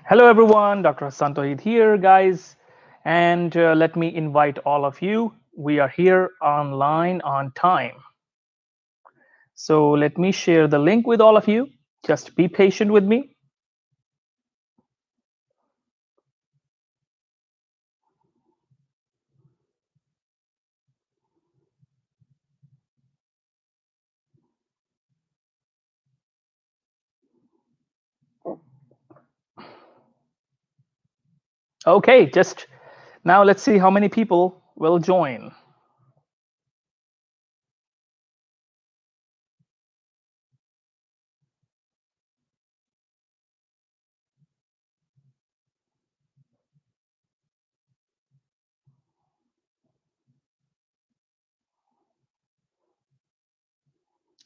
Hello everyone, Dr. Hassan Tohid here, guys, and let me invite all of you. We are here online on time. So let me share the link with all of you. Just be patient with me. Okay, just now let's see how many people will join.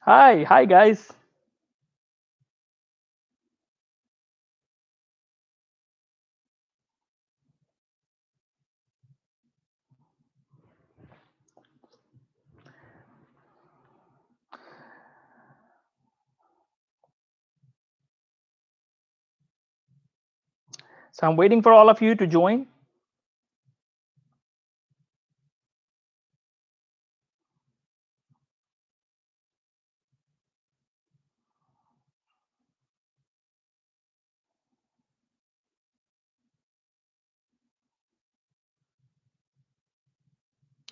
Hi guys. So I'm waiting for all of you to join.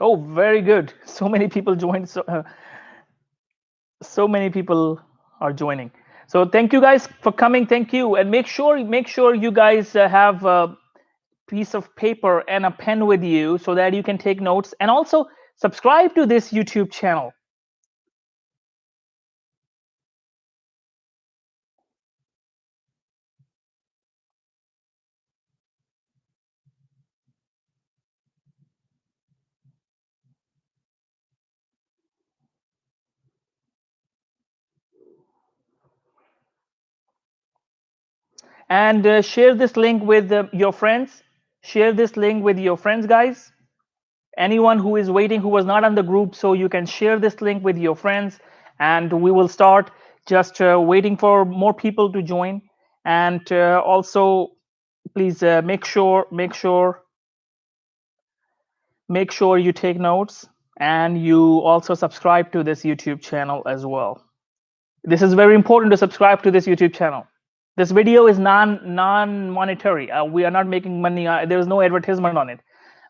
Oh, very good. So many people joined. So many people are joining. So thank you guys for coming. Thank you, and make sure you guys have a piece of paper and a pen with you so that you can take notes, and also subscribe to this YouTube channel. And share this link with your friends. Share this link with your friends, guys. Anyone who is waiting, who was not on the group, so you can share this link with your friends, and we will start. Just waiting for more people to join, and also please make sure you take notes, and you also subscribe to this YouTube channel as well. This is very important to subscribe to this YouTube channel. This video is non-monetary. We are not making money. There is no advertisement on it.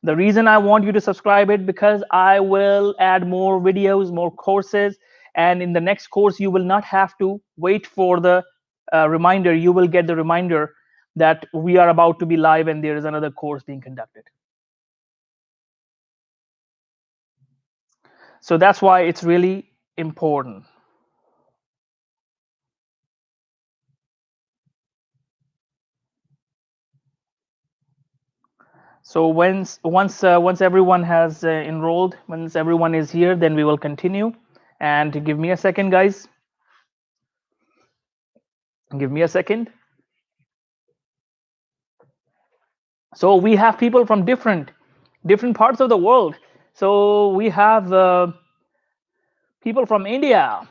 The reason I want you to subscribe it because I will add more videos, more courses, and in the next course you will not have to wait for the reminder. You will get the reminder that we are about to be live and there is another course being conducted. So that's why it's really important. So once everyone has enrolled, once everyone is here, then we will continue. And give me a second, guys. Give me a second. So we have people from different parts of the world. So we have people from India.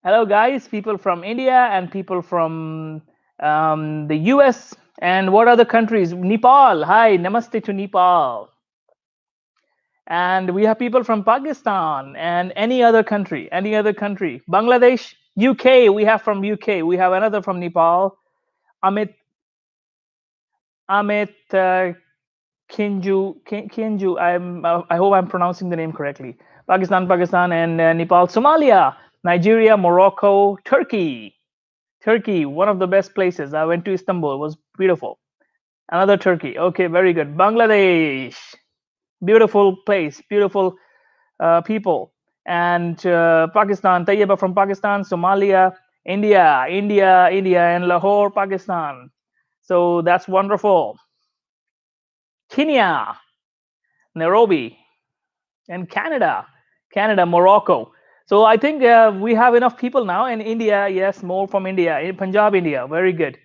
Hello, guys. People from India and people from the US. And what other countries? Nepal. Hi, namaste to Nepal. And we have people from Pakistan and any other country. Bangladesh, UK. We have from UK. We have another from Nepal. Amit Kinju. I hope I'm pronouncing the name correctly. Pakistan, and Nepal, Somalia, Nigeria, Morocco, Turkey. One of the best places. I went to Istanbul. It was beautiful. Another Turkey. Okay, very good. Bangladesh, beautiful place, beautiful people. And Pakistan, Tayyaba from Pakistan, Somalia, India, and Lahore, Pakistan. So that's wonderful. Kenya, Nairobi, and Canada, Morocco. So I think we have enough people now. In India, yes, more from India. In Punjab, India, very good.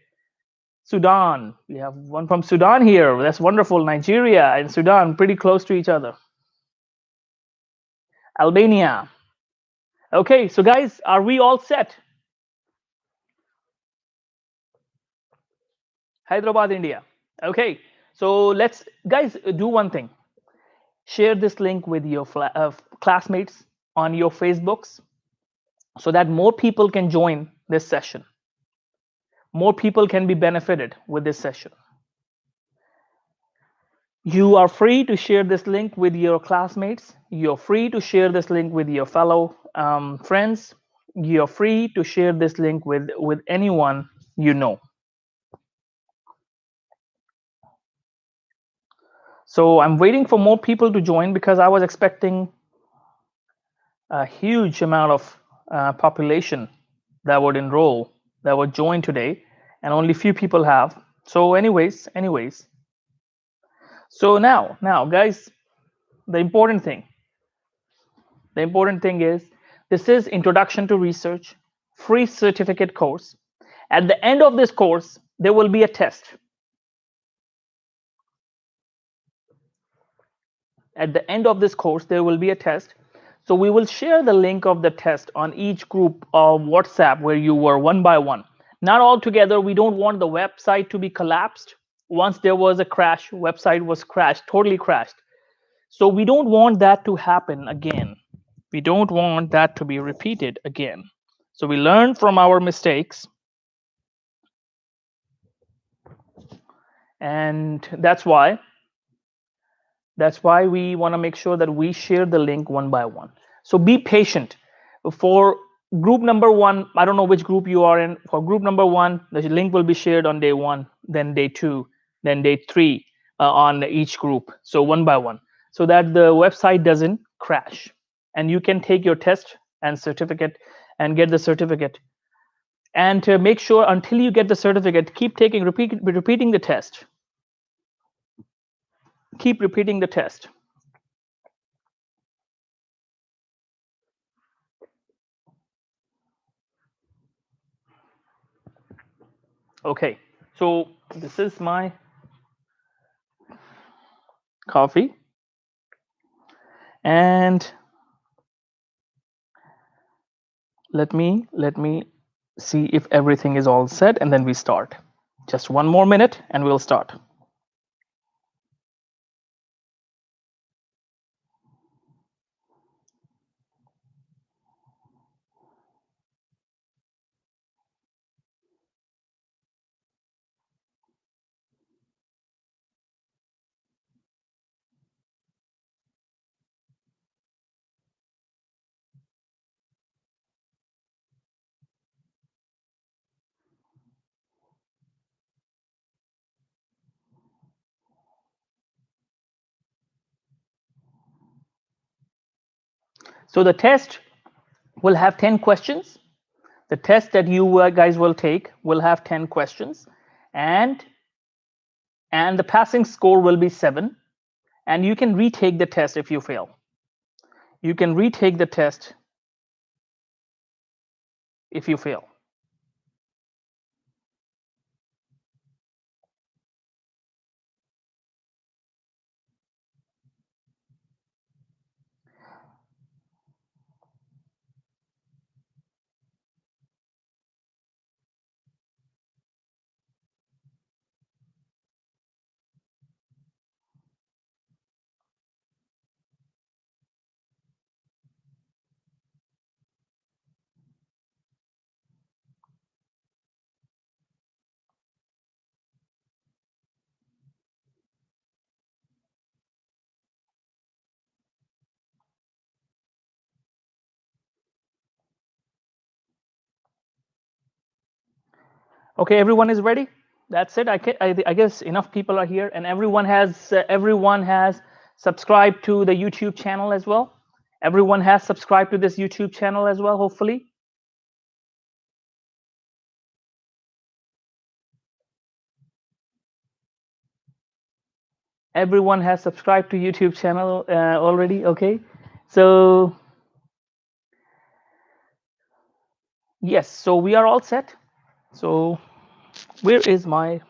Sudan, we have one from Sudan here. That's wonderful. Nigeria and Sudan, pretty close to each other. Albania. Okay, so guys, are we all set? Hyderabad, India. Okay, so let's guys do one thing. Share this link with your classmates on your Facebooks so that more people can join this session. More people can be benefited with this session. You are free to share this link with your classmates. You're free to share this link with your fellow friends. You're free to share this link with anyone you know. So I'm waiting for more people to join because I was expecting a huge amount of population that would enroll, that would join today, and only few people have. So anyways. So now guys, the important thing is this is Introduction to Research, free certificate course. At the end of this course, there will be a test. At the end of this course, there will be a test. So we will share the link of the test on each group of WhatsApp where you were one by one. Not all together. We don't want the website to be collapsed. Once there was a crash, website was crashed, totally crashed. So we don't want that to happen again. We don't want that to be repeated again. So we learn from our mistakes. And that's why we want to make sure that we share the link one by one. So be patient. For group number 1, I don't know which group you are in. For group number 1, the link will be shared on day 1, then day 2, then day 3 on each group. So one by one, so that the website doesn't crash, and you can take your test and certificate and get the certificate. And to make sure, until you get the certificate, keep repeating the test. Keep repeating the test. Okay, so this is my coffee, and let me see if everything is all set, and then we start. Just one more minute and we'll start. So the test will have 10 questions. The test that you guys will take will have 10 questions, and the passing score will be 7. And you can retake the test if you fail. You can retake the test if you fail. Okay, everyone is ready. That's it. I guess enough people are here, and everyone has subscribed to the YouTube channel as well. Everyone has subscribed to this YouTube channel as well, hopefully. Everyone has subscribed to YouTube channel already. Okay, so yes, so we are all set. So where is my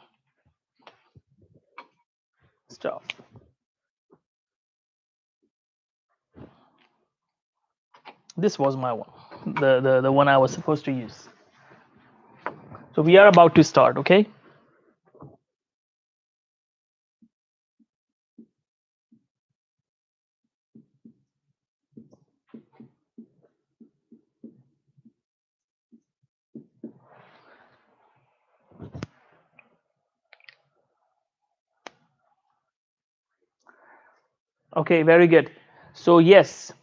stuff? This was my one, the one I was supposed to use. So we are about to start. Okay. Okay, very good. So yes.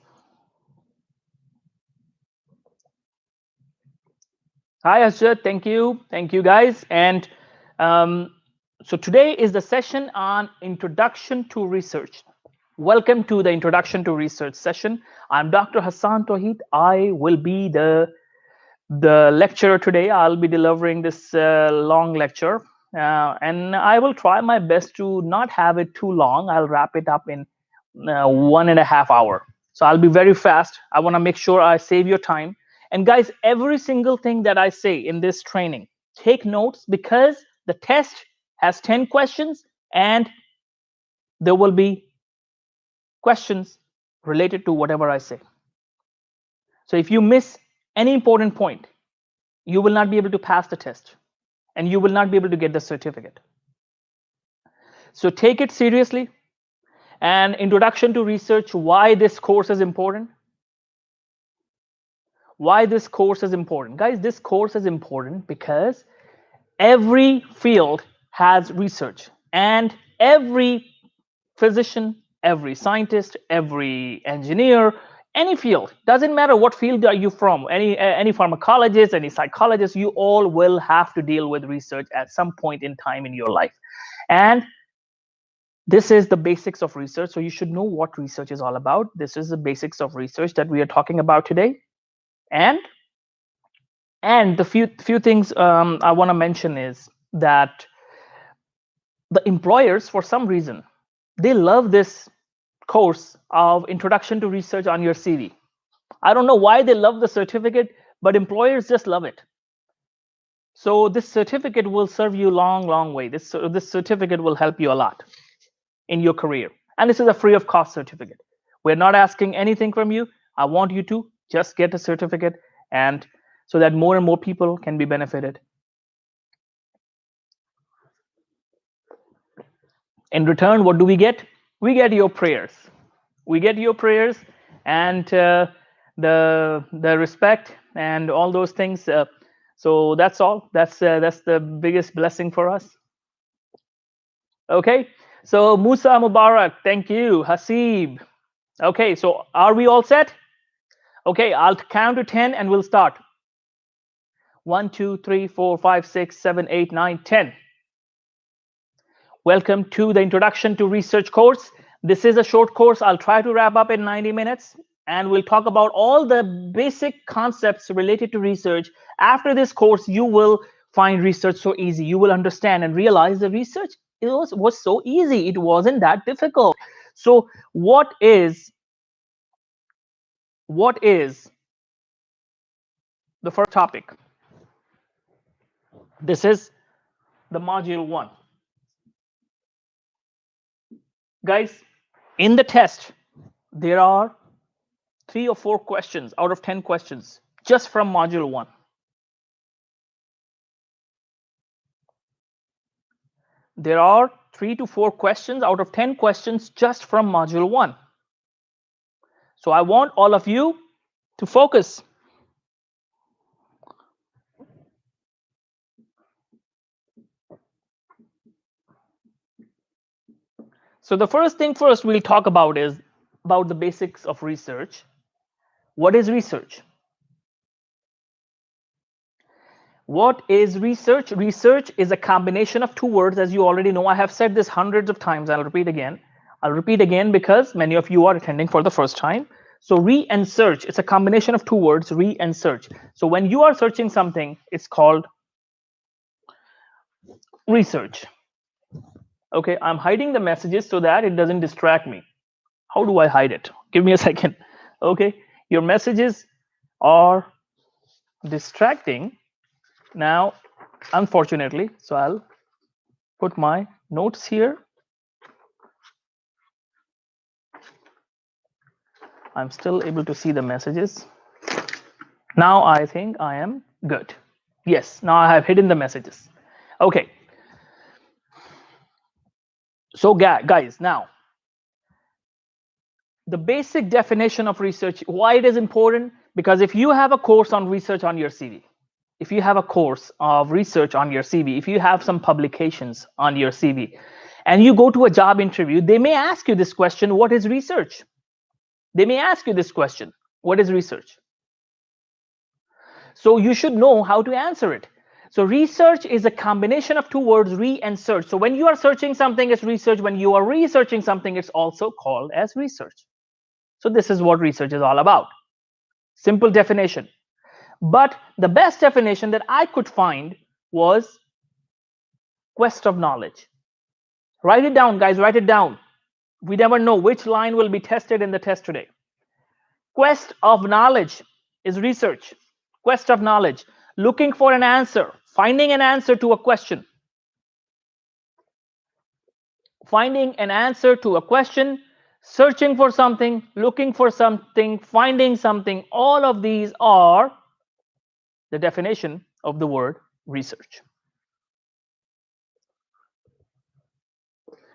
Hi, Ashad. Thank you. Thank you, guys. And so today is the session on Introduction to Research. Welcome to the Introduction to Research session. I'm Dr. Hassan Tawheed. I will be the lecturer today. I'll be delivering this long lecture. And I will try my best to not have it too long. I'll wrap it up in 1.5 hours. So I'll be very fast. I want to make sure I save your time. And guys, every single thing that I say in this training, take notes, because the test has 10 questions and there will be questions related to whatever I say. So if you miss any important point, you will not be able to pass the test and you will not be able to get the certificate. So take it seriously. And Introduction to Research, why this course is important. Why this course is important. Guys, this course is important because every field has research, and every physician, every scientist, every engineer, any field, doesn't matter what field are you from, any pharmacologist, any psychologist, you all will have to deal with research at some point in time in your life. And this is the basics of research, so you should know what research is all about. This is the basics of research that we are talking about today. And the few things I want to mention is that the employers, for some reason, they love this course of Introduction to Research on your CV. I don't know why they love the certificate, but employers just love it. So this certificate will serve you long way. This certificate will help you a lot in your career. And this is a free of cost certificate. We're not asking anything from you. I want you to just get a certificate, and so that more and more people can be benefited. In return, what do we get? We get your prayers. We get your prayers and the respect and all those things. So that's all. That's the biggest blessing for us. Okay. So Musa Mubarak, thank you. Hasib. Okay. So are we all set? Okay. I'll count to 10 and we'll start. 1, 2, 3, 4, 5, 6, 7, 8, 9, 10. Welcome to the Introduction to Research course. This is a short course. I'll try to wrap up in 90 minutes, and we'll talk about all the basic concepts related to research. After this course, you will find research so easy. You will understand and realize the research was so easy. It wasn't that difficult. So what is the first topic? This is the module 1. Guys, in the test, there are 3 or 4 questions out of 10 questions just from module 1. There are 3 to 4 questions out of 10 questions just from module 1. So I want all of you to focus. So the first thing first we'll talk about is about the basics of research. What is research? What is research? Research is a combination of 2 words, as you already know. I have said this hundreds of times. I'll repeat again. I'll repeat again because many of you are attending for the first time. So re and search, it's a combination of 2 words, re and search. So when you are searching something, it's called research. Okay, I'm hiding the messages so that it doesn't distract me. How do I hide it? Give me a second. Okay, your messages are distracting now, unfortunately. So I'll put my notes here. I'm still able to see the messages. Now I think I am good. Yes, now I have hidden the messages. Okay. So guys, now the basic definition of research, why it is important, because if you have a course on research on your CV, if you have a course of research on your CV, if you have some publications on your CV, and you go to a job interview, they may ask you this question, what is research? They may ask you this question, what is research? So you should know how to answer it. So research is a combination of two words, re and search. So when you are searching something, it's research. When you are researching something, it's also called as research. So this is what research is all about. Simple definition. But the best definition that I could find was quest of knowledge. Write it down, guys, write it down. We never know which line will be tested in the test today. Quest of knowledge is research. Quest of knowledge, looking for an answer, finding an answer to a question. Finding an answer to a question, searching for something, looking for something, finding something, all of these are the definition of the word research.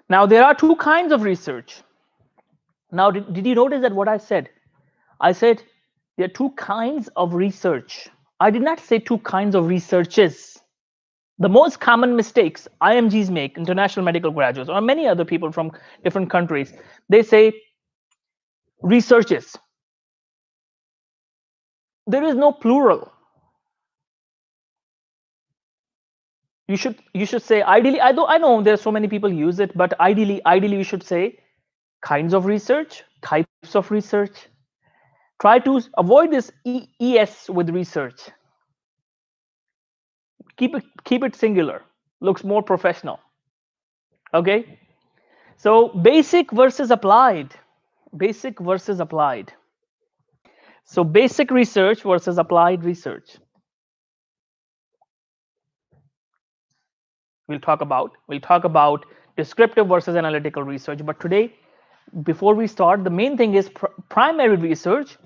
Now, there are two kinds of research. Now, did you notice that what I said? I said there are two kinds of research. I did not say two kinds of researches. The most common mistakes IMGs make, international medical graduates, or many other people from different countries, they say researches. There is no plural. You should say ideally. I know there are so many people use it, but ideally you should say kinds of research, types of research. Try to avoid this es with research. Keep it singular. Looks more professional. Okay. So basic versus applied. Basic versus applied. So basic research versus applied research. We'll talk about descriptive versus analytical research. But today, before we start, the main thing is primary research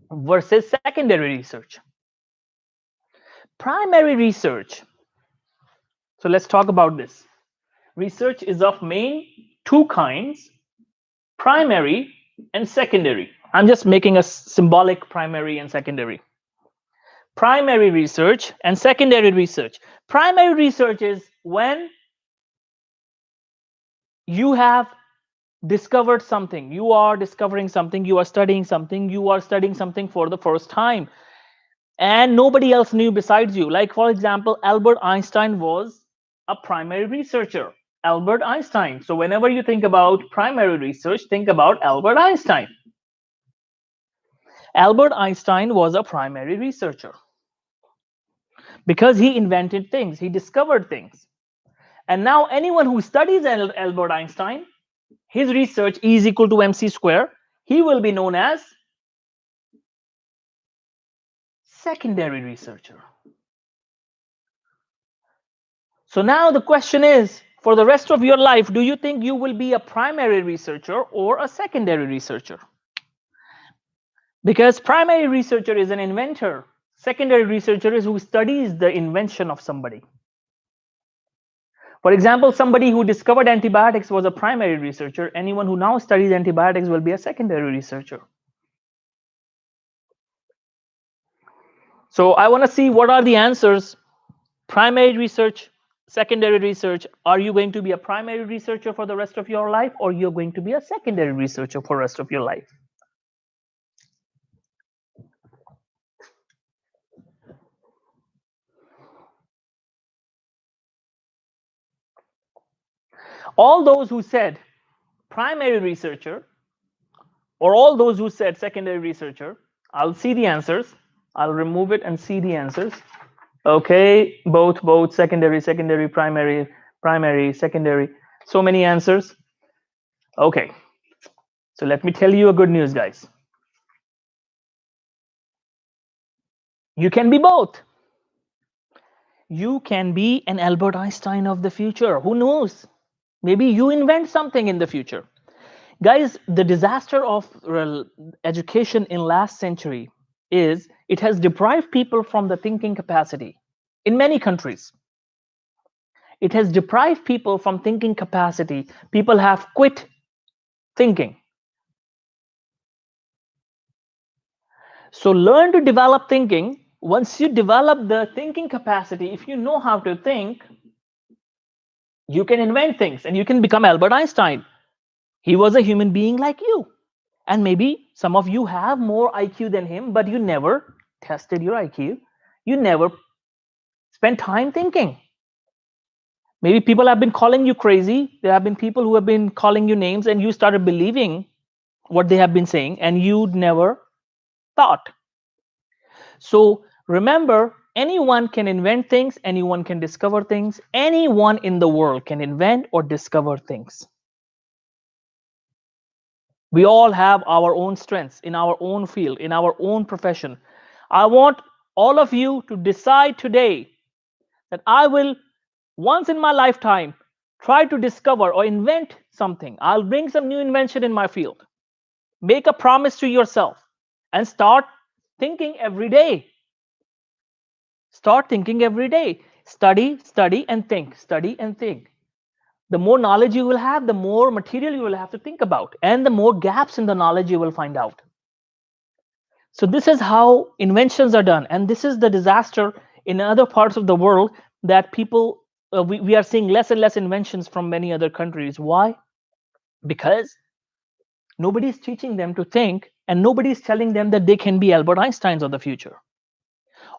versus secondary research. Primary research. So let's talk about this. Research is of main two kinds, primary and secondary. I'm just making a symbolic primary and secondary. Primary research and secondary research. Primary research is when you have discovered something, you are discovering something, you are studying something, for the first time, and nobody else knew besides you. Like, for example, Albert Einstein was a primary researcher. Albert Einstein. So whenever you think about primary research, think about Albert Einstein. Albert Einstein was a primary researcher because he invented things, he discovered things. And now anyone who studies Albert Einstein, his research E is equal to mc square, he will be known as secondary researcher. So now the question is, for the rest of your life, do you think you will be a primary researcher or a secondary researcher? Because primary researcher is an inventor. Secondary researcher is who studies the invention of somebody. For example, somebody who discovered antibiotics was a primary researcher. Anyone who now studies antibiotics will be a secondary researcher. So I want to see what are the answers. Primary research, secondary research. Are you going to be a primary researcher for the rest of your life, or you're going to be a secondary researcher for the rest of your life? All those who said primary researcher, or all those who said secondary researcher, I'll see the answers. I'll remove it and see the answers. Okay, both, secondary, primary, secondary. So many answers. Okay, so let me tell you a good news, guys. You can be both. You can be an Albert Einstein of the future. Who knows? Maybe you invent something in the future. Guys, the disaster of education in last century is it has deprived people from the thinking capacity in many countries. It has deprived people from thinking capacity. People have quit thinking. So learn to develop thinking. Once you develop the thinking capacity, if you know how to think, You can invent things and you can become Albert Einstein. He was a human being like you. And maybe some of you have more IQ than him, but you never tested your IQ. You never spent time thinking. Maybe people have been calling you crazy. There have been people who have been calling you names, and you started believing what they have been saying, and you never thought. So remember, anyone can invent things, anyone can discover things, anyone in the world can invent or discover things. We all have our own strengths in our own field, in our own profession. I want all of you to decide today that I will, once in my lifetime, try to discover or invent something. I'll bring some new invention in my field. Make a promise to yourself and start thinking every day. Start thinking every day. Study, study, and think. Study and think. The more knowledge you will have, the more material you will have to think about, and the more gaps in the knowledge you will find out. So this is how inventions are done, and this is the disaster in other parts of the world, that people we are seeing less and less inventions from many other countries. Why? Because nobody is teaching them to think, and nobody is telling them that they can be Albert Einsteins of the future.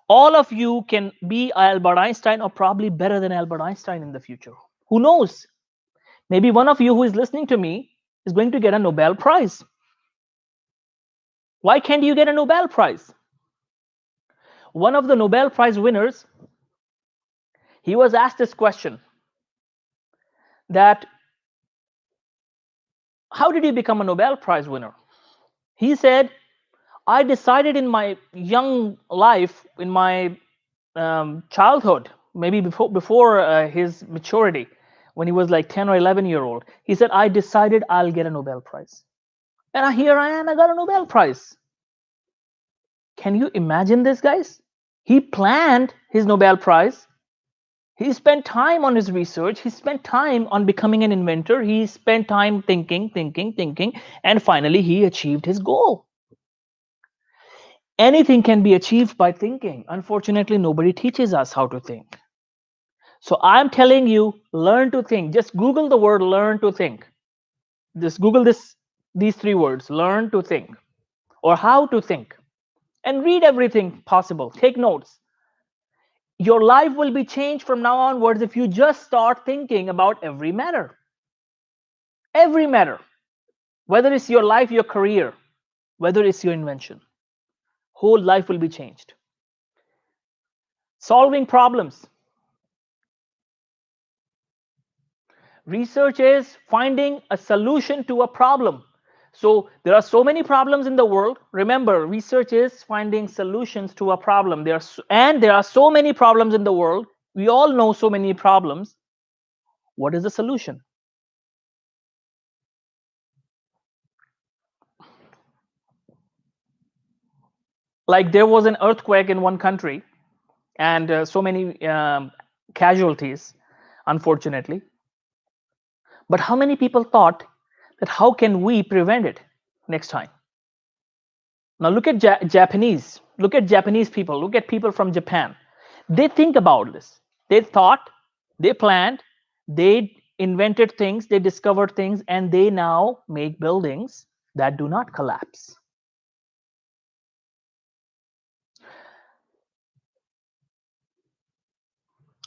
All of you can be Albert Einstein, or probably better than Albert Einstein in the future. Who knows? Maybe one of you who is listening to me is going to get a Nobel Prize. Why can't you get a Nobel Prize? One of the Nobel Prize winners, he was asked this question, that how did you become a Nobel Prize winner? He said, I decided in my young life, in my childhood, maybe before his maturity, when he was like 10 or 11-year-old, he said, I decided I'll get a Nobel Prize. And here I am, I got a Nobel Prize. Can you imagine this, guys? He planned his Nobel Prize. He spent time on his research. He spent time on becoming an inventor. He spent time thinking, and finally he achieved his goal. Anything can be achieved by thinking. Unfortunately, nobody teaches us how to think. So I'm telling you, learn to think. Just Google the word learn to think. Just Google these three words, learn to think, or how to think, and read everything possible. Take notes. Your life will be changed from now onwards if you just start thinking about every matter. Every matter. Whether it's your life, your career, whether it's your invention. Whole life will be changed. Solving problems. Research is finding a solution to a problem. So there are so many problems in the world. Remember, research is finding solutions to a problem. There are so many problems in the world. We all know so many problems. What is the solution? Like there was an earthquake in one country, and so many casualties, unfortunately. But how many people thought that how can we prevent it next time? Now look at Japanese. Look at Japanese people. Look at people from Japan. They think about this. They thought, they planned, they invented things, they discovered things, and they now make buildings that do not collapse.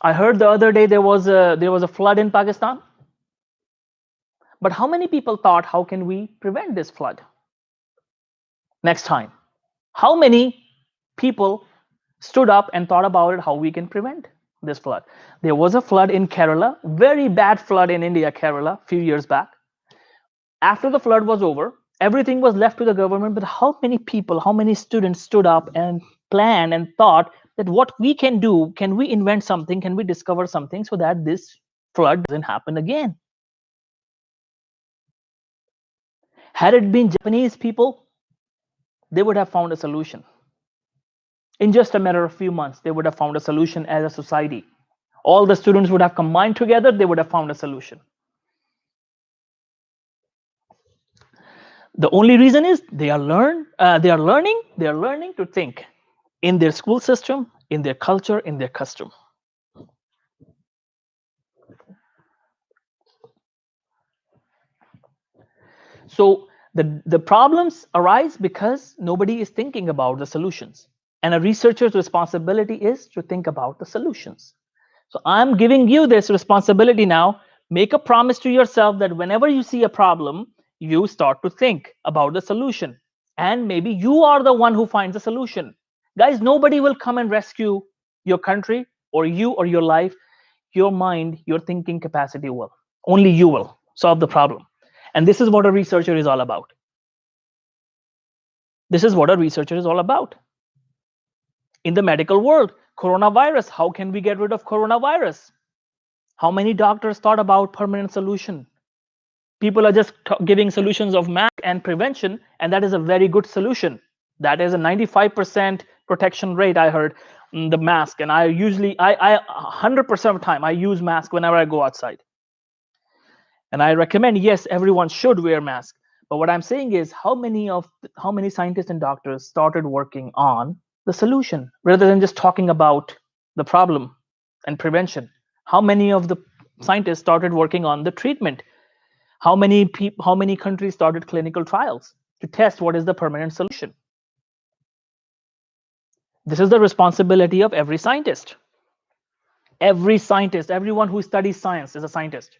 I heard the other day there was a flood in Pakistan. But how many people thought, how can we prevent this flood next time? How many people stood up and thought about it, how we can prevent this flood? There was a flood in Kerala, very bad flood in India, Kerala, a few years back. After the flood was over, everything was left to the government, but how many people, how many students stood up and planned and thought that what we can do, can we invent something, can we discover something so that this flood doesn't happen again? Had it been Japanese people, they would have found a solution. In just a matter of few months, they would have found a solution as a society. All the students would have combined together, they would have found a solution. The only reason is they are learning to think in their school system, in their culture, in their custom. So the problems arise because nobody is thinking about the solutions. And a researcher's responsibility is to think about the solutions. So I'm giving you this responsibility now. Make a promise to yourself that whenever you see a problem, you start to think about the solution. And maybe you are the one who finds the solution. Guys, nobody will come and rescue your country or you or your life. Your mind, your thinking capacity will. Only you will solve the problem. And this is what a researcher is all about. This is what a researcher is all about. In the medical world, coronavirus, how can we get rid of coronavirus? How many doctors thought about permanent solution? People are just giving solutions of mask and prevention, and that is a very good solution. That is a 95% protection rate, I heard, the mask. And I usually, I 100% of the time, I use mask whenever I go outside. And I recommend, yes, everyone should wear mask. But what I'm saying is, how many scientists and doctors started working on the solution rather than just talking about the problem and prevention? How many of the scientists started working on the treatment? How many countries started clinical trials to test what is the permanent solution? This is the responsibility of every scientist. Every scientist, everyone who studies science is a scientist.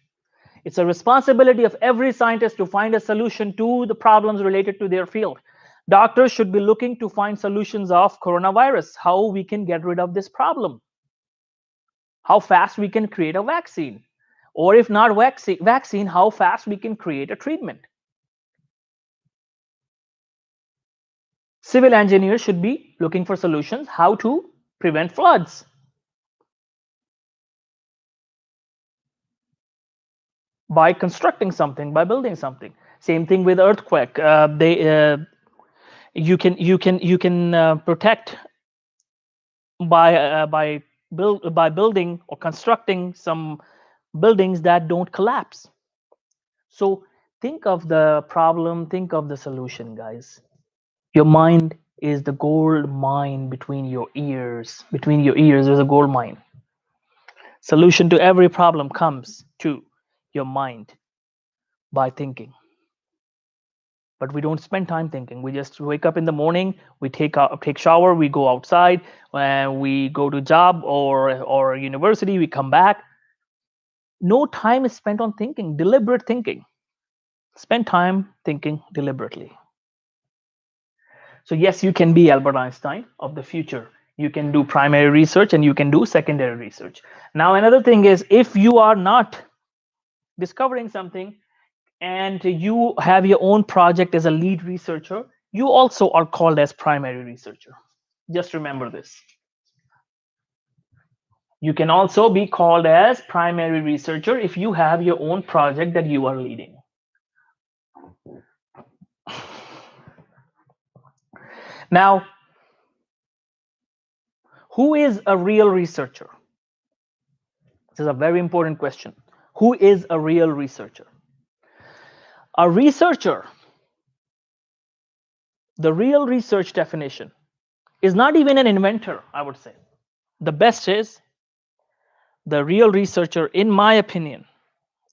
It's a responsibility of every scientist to find a solution to the problems related to their field. Doctors should be looking to find solutions of coronavirus, how we can get rid of this problem, how fast we can create a vaccine, or if not vaccine, how fast we can create a treatment. Civil engineers should be looking for solutions how to prevent floods. By constructing something, by building something. Same thing with earthquake. You can protect by building or constructing some buildings that don't collapse. So think of the problem, think of the solution, guys. Your mind is the gold mine between your ears. Between your ears, there's a gold mine. Solution to every problem comes to your mind by thinking. But we don't spend time thinking. We just wake up in the morning, we take shower, we go outside, and we go to job or university, we come back. No time is spent on thinking, deliberate thinking. Spend time thinking deliberately. So yes, you can be Albert Einstein of the future. You can do primary research and you can do secondary research. Now, another thing is, if you are not discovering something and you have your own project as a lead researcher, you also are called as primary researcher. Just remember this. You can also be called as primary researcher if you have your own project that you are leading. Now, who is a real researcher? This is a very important question. Who is a real researcher? A researcher, the real research definition, is not even an inventor, I would say. The best is the real researcher, in my opinion,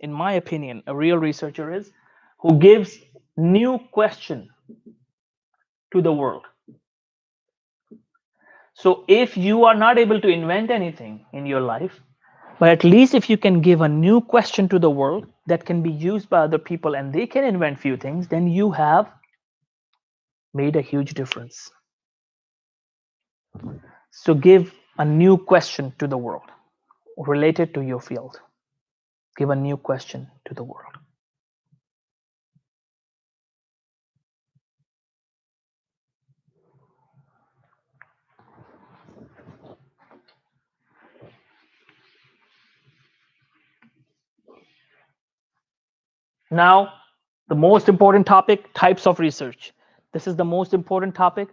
a real researcher is who gives new question to the world. So if you are not able to invent anything in your life, but at least if you can give a new question to the world that can be used by other people and they can invent few things, then you have made a huge difference. So give a new question to the world related to your field. Give a new question to the world. Now, the most important topic, types of research. This is the most important topic.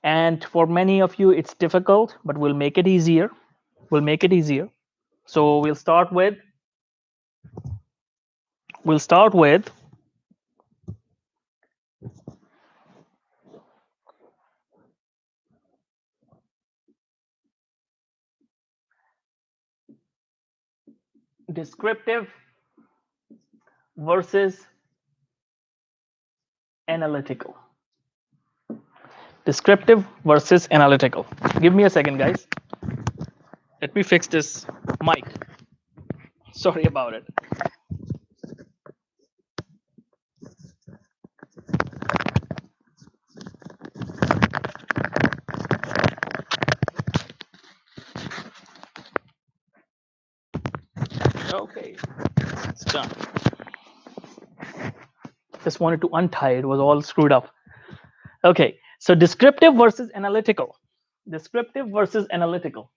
And for many of you, it's difficult, but we'll make it easier. We'll make it easier. So we'll start with descriptive versus analytical. Descriptive versus analytical. Give me a second, guys. Let me fix this mic. Sorry about it. Okay, it's done. Just wanted to untie it, was all screwed up. Okay, so descriptive versus analytical. Descriptive versus analytical.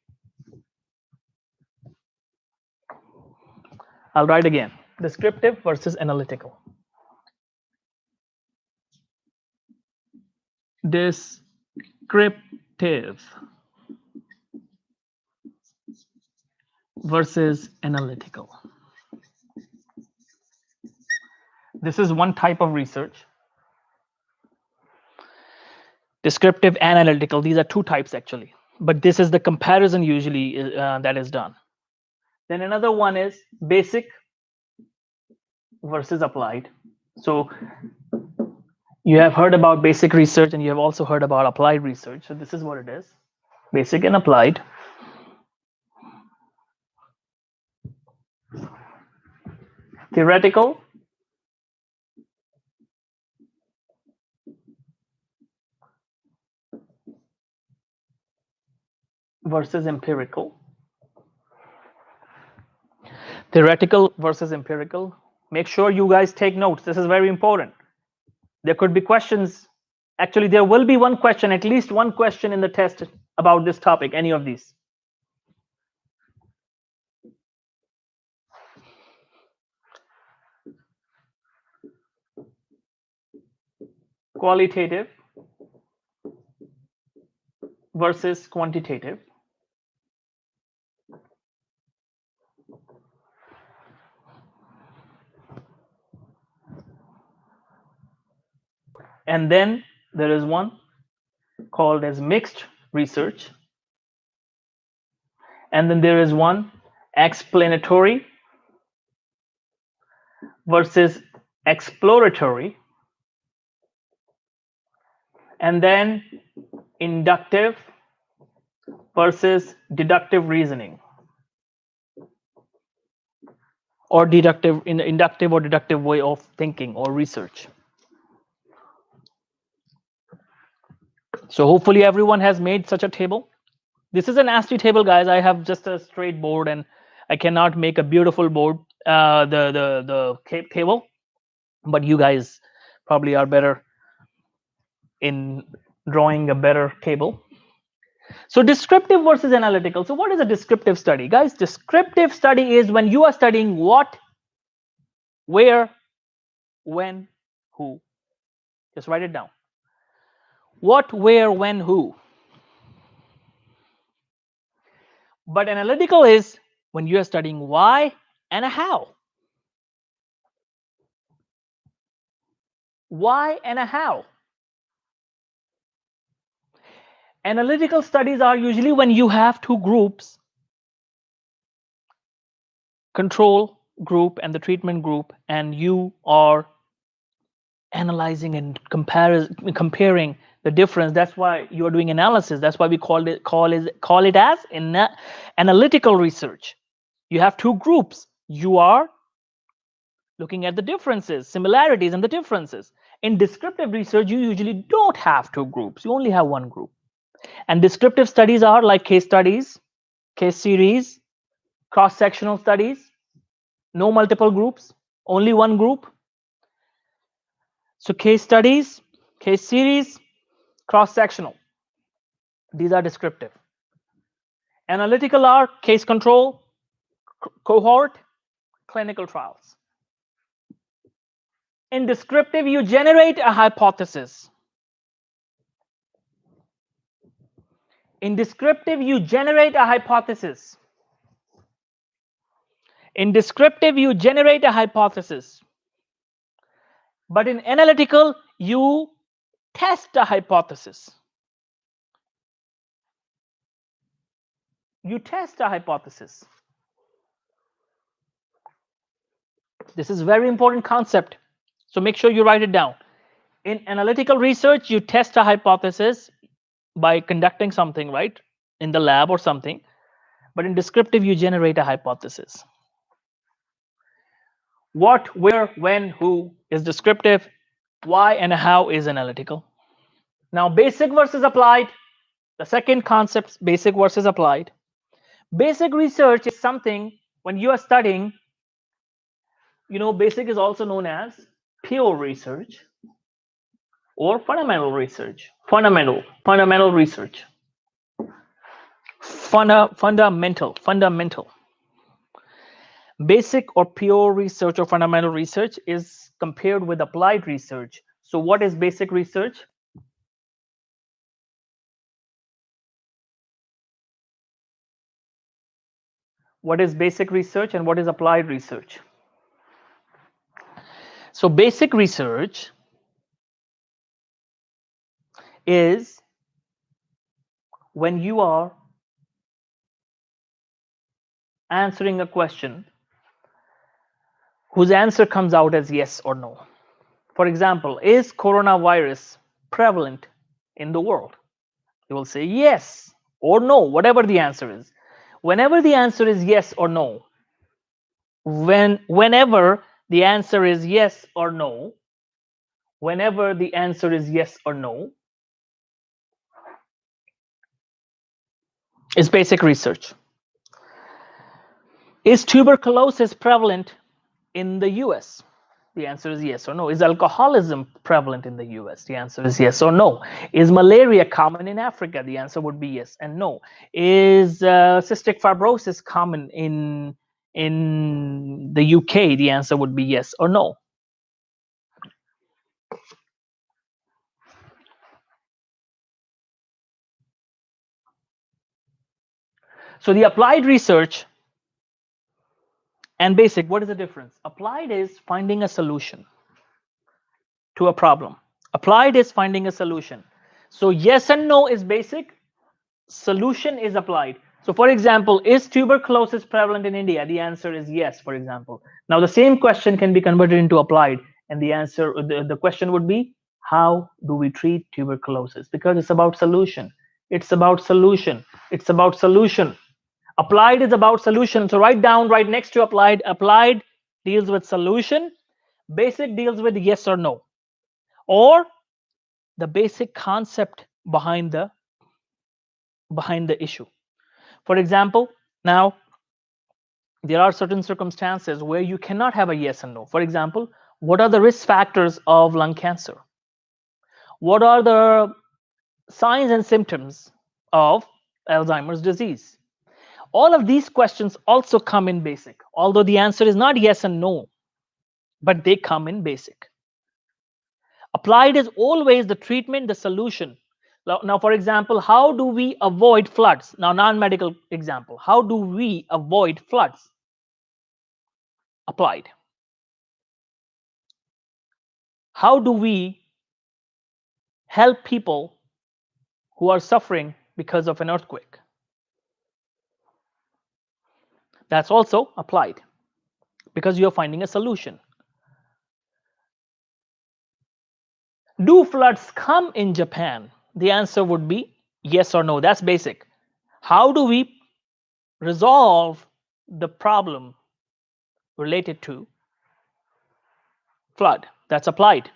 I'll write again. Descriptive versus analytical. Descriptive versus analytical. This is one type of research. Descriptive and analytical, these are two types actually, but this is the comparison usually that is done. Then another one is basic versus applied. So you have heard about basic research and you have also heard about applied research. So this is what it is: basic and applied. Theoretical versus empirical. Theoretical versus empirical. Make sure you guys take notes. This is very important. There could be questions. Actually, there will be one question, at least one question in the test about this topic, any of these. Qualitative versus quantitative. And then there is one called as mixed research. And then there is one explanatory versus exploratory. And then inductive versus deductive reasoning, or deductive, in inductive or deductive way of thinking or research. So hopefully everyone has made such a table. This is a nasty table, guys. I have just a straight board and I cannot make a beautiful board, the table, but you guys probably are better in drawing a better table. So descriptive versus analytical. So what is a descriptive study, guys? Descriptive study is when you are studying what, where, when, who. Just write it down. What, where, when, who. But analytical is when you are studying why and a how. Why and a how. Analytical studies are usually when you have two groups, control group and the treatment group, and you are analyzing and comparing the difference. That's why you are doing analysis. That's why we call it as analytical research. You have two groups. You are looking at the differences, similarities, and the differences. In descriptive research, you usually don't have two groups. You only have one group. And descriptive studies are like case studies, case series, cross-sectional studies, no multiple groups, only one group. So case studies, case series, cross-sectional. These are descriptive. Analytical are case control, cohort, clinical trials. In descriptive, you generate a hypothesis. In descriptive, you generate a hypothesis. In descriptive, you generate a hypothesis. But in analytical, you test a hypothesis. You test a hypothesis. This is a very important concept. So make sure you write it down. In analytical research, you test a hypothesis by conducting something, right, in the lab or something. But in descriptive, you generate a hypothesis. What, where, when, who is descriptive. Why and how is analytical. Now, basic versus applied. The second concept, basic versus applied. Basic research is something when you are studying, basic is also known as pure research or fundamental research. Fundamental research. Fundamental. Basic or pure research or fundamental research is compared with applied research. So what is basic research? What is basic research and what is applied research? So basic research is when you are answering a question whose answer comes out as yes or no. For example, is coronavirus prevalent in the world? You will say yes or no, whatever the answer is. Whenever the answer is yes or no, whenever the answer is yes or no, whenever the answer is yes or no, is basic research. Is tuberculosis prevalent in the US? The answer is yes or no. Is alcoholism prevalent in the US? The answer is yes or no. Is malaria common in Africa? The answer would be yes and no. Is cystic fibrosis common in the UK? The answer would be yes or no. So the applied research and basic, what is the difference? Applied is finding a solution to a problem. Applied is finding a solution. So yes and no is basic, solution is applied. So for example, is tuberculosis prevalent in India? The answer is yes, for example. Now the same question can be converted into applied, and the answer, the question would be, how do we treat tuberculosis? Because it's about solution. It's about solution. It's about solution. Applied is about solution. So write down right next to applied. Applied deals with solution. Basic deals with yes or no, or the basic concept behind the issue. For example, now there are certain circumstances where you cannot have a yes and no. For example, what are the risk factors of lung cancer? What are the signs and symptoms of Alzheimer's disease? All of these questions also come in basic, although the answer is not yes and no, but they come in basic. Applied is always the treatment, the solution. Now, for example, how do we avoid floods? Now, non-medical example. How do we avoid floods? Applied. How do we help people who are suffering because of an earthquake? That's also applied, because you're finding a solution. Do floods come in Japan? The answer would be yes or no. That's basic. How do we resolve the problem related to flood? That's applied.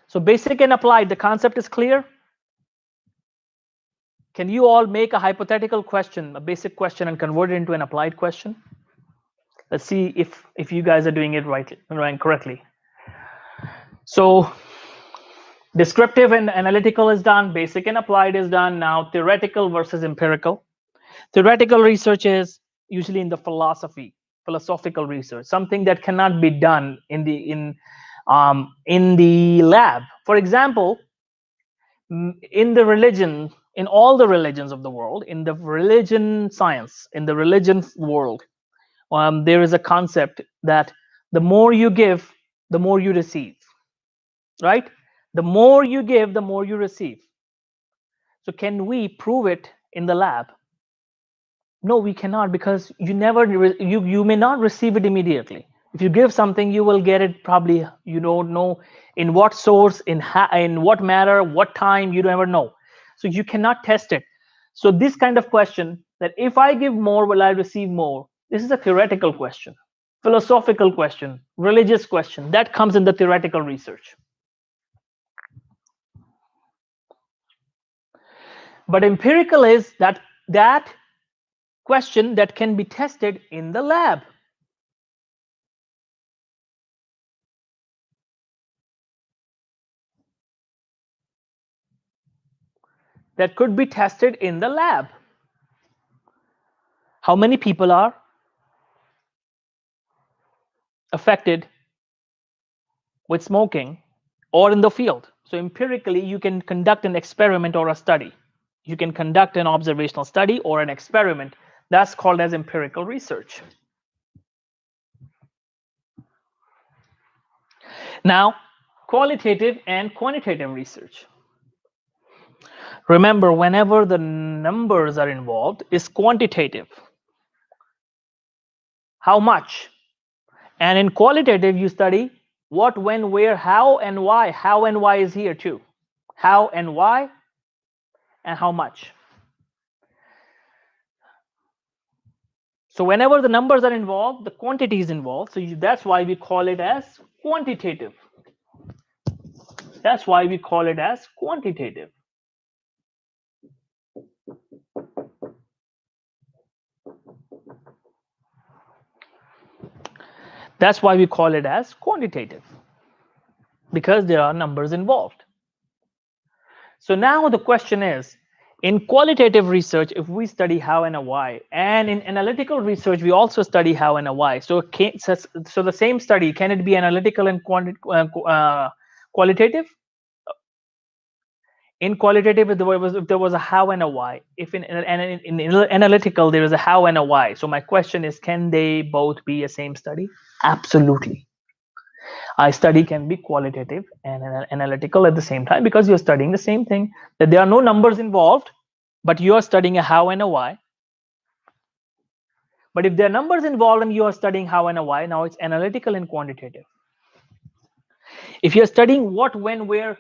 So basic and applied, the concept is clear. Can you all make a hypothetical question, a basic question, and convert it into an applied question? Let's see if you guys are doing it right and correctly. So descriptive and analytical is done, basic and applied is done. Now theoretical versus empirical. Theoretical research is usually in the philosophical research, something that cannot be done in the lab. For example, in all the religions of the world, in the religion science, in the religion world, there is a concept that the more you give, the more you receive, right? The more you give, the more you receive. So can we prove it in the lab? No, we cannot, because you may not receive it immediately. If you give something, you will get it probably, you don't know in what source, in what matter, what time, you don't ever know. So you cannot test it. So this kind of question, that if I give more, will I receive more? This is a theoretical question, philosophical question, religious question. That comes in the theoretical research. But empirical is that question that can be tested in the lab. That could be tested in the lab. How many people are affected with smoking or in the field? So empirically, you can conduct an experiment or a study. You can conduct an observational study or an experiment. That's called as empirical research. Now, qualitative and quantitative research. Remember, whenever the numbers are involved, is quantitative. How much? And in qualitative, you study what, when, where, how, and why. How and why is here too. How and why, and how much. So whenever the numbers are involved, the quantity is involved. So that's why we call it as quantitative. That's why we call it as quantitative. That's why we call it as quantitative, because there are numbers involved. So now the question is, in qualitative research, if we study how and a why, and in analytical research, we also study how and a why. So the same study, can it be analytical and qualitative? In qualitative, if there was a how and a why. If in analytical, there is a how and a why. So my question is, can they both be a same study? Absolutely. A study can be qualitative and analytical at the same time, because you're studying the same thing. That there are no numbers involved, but you are studying a how and a why. But if there are numbers involved and you are studying how and a why, now it's analytical and quantitative. If you're studying what, when, where,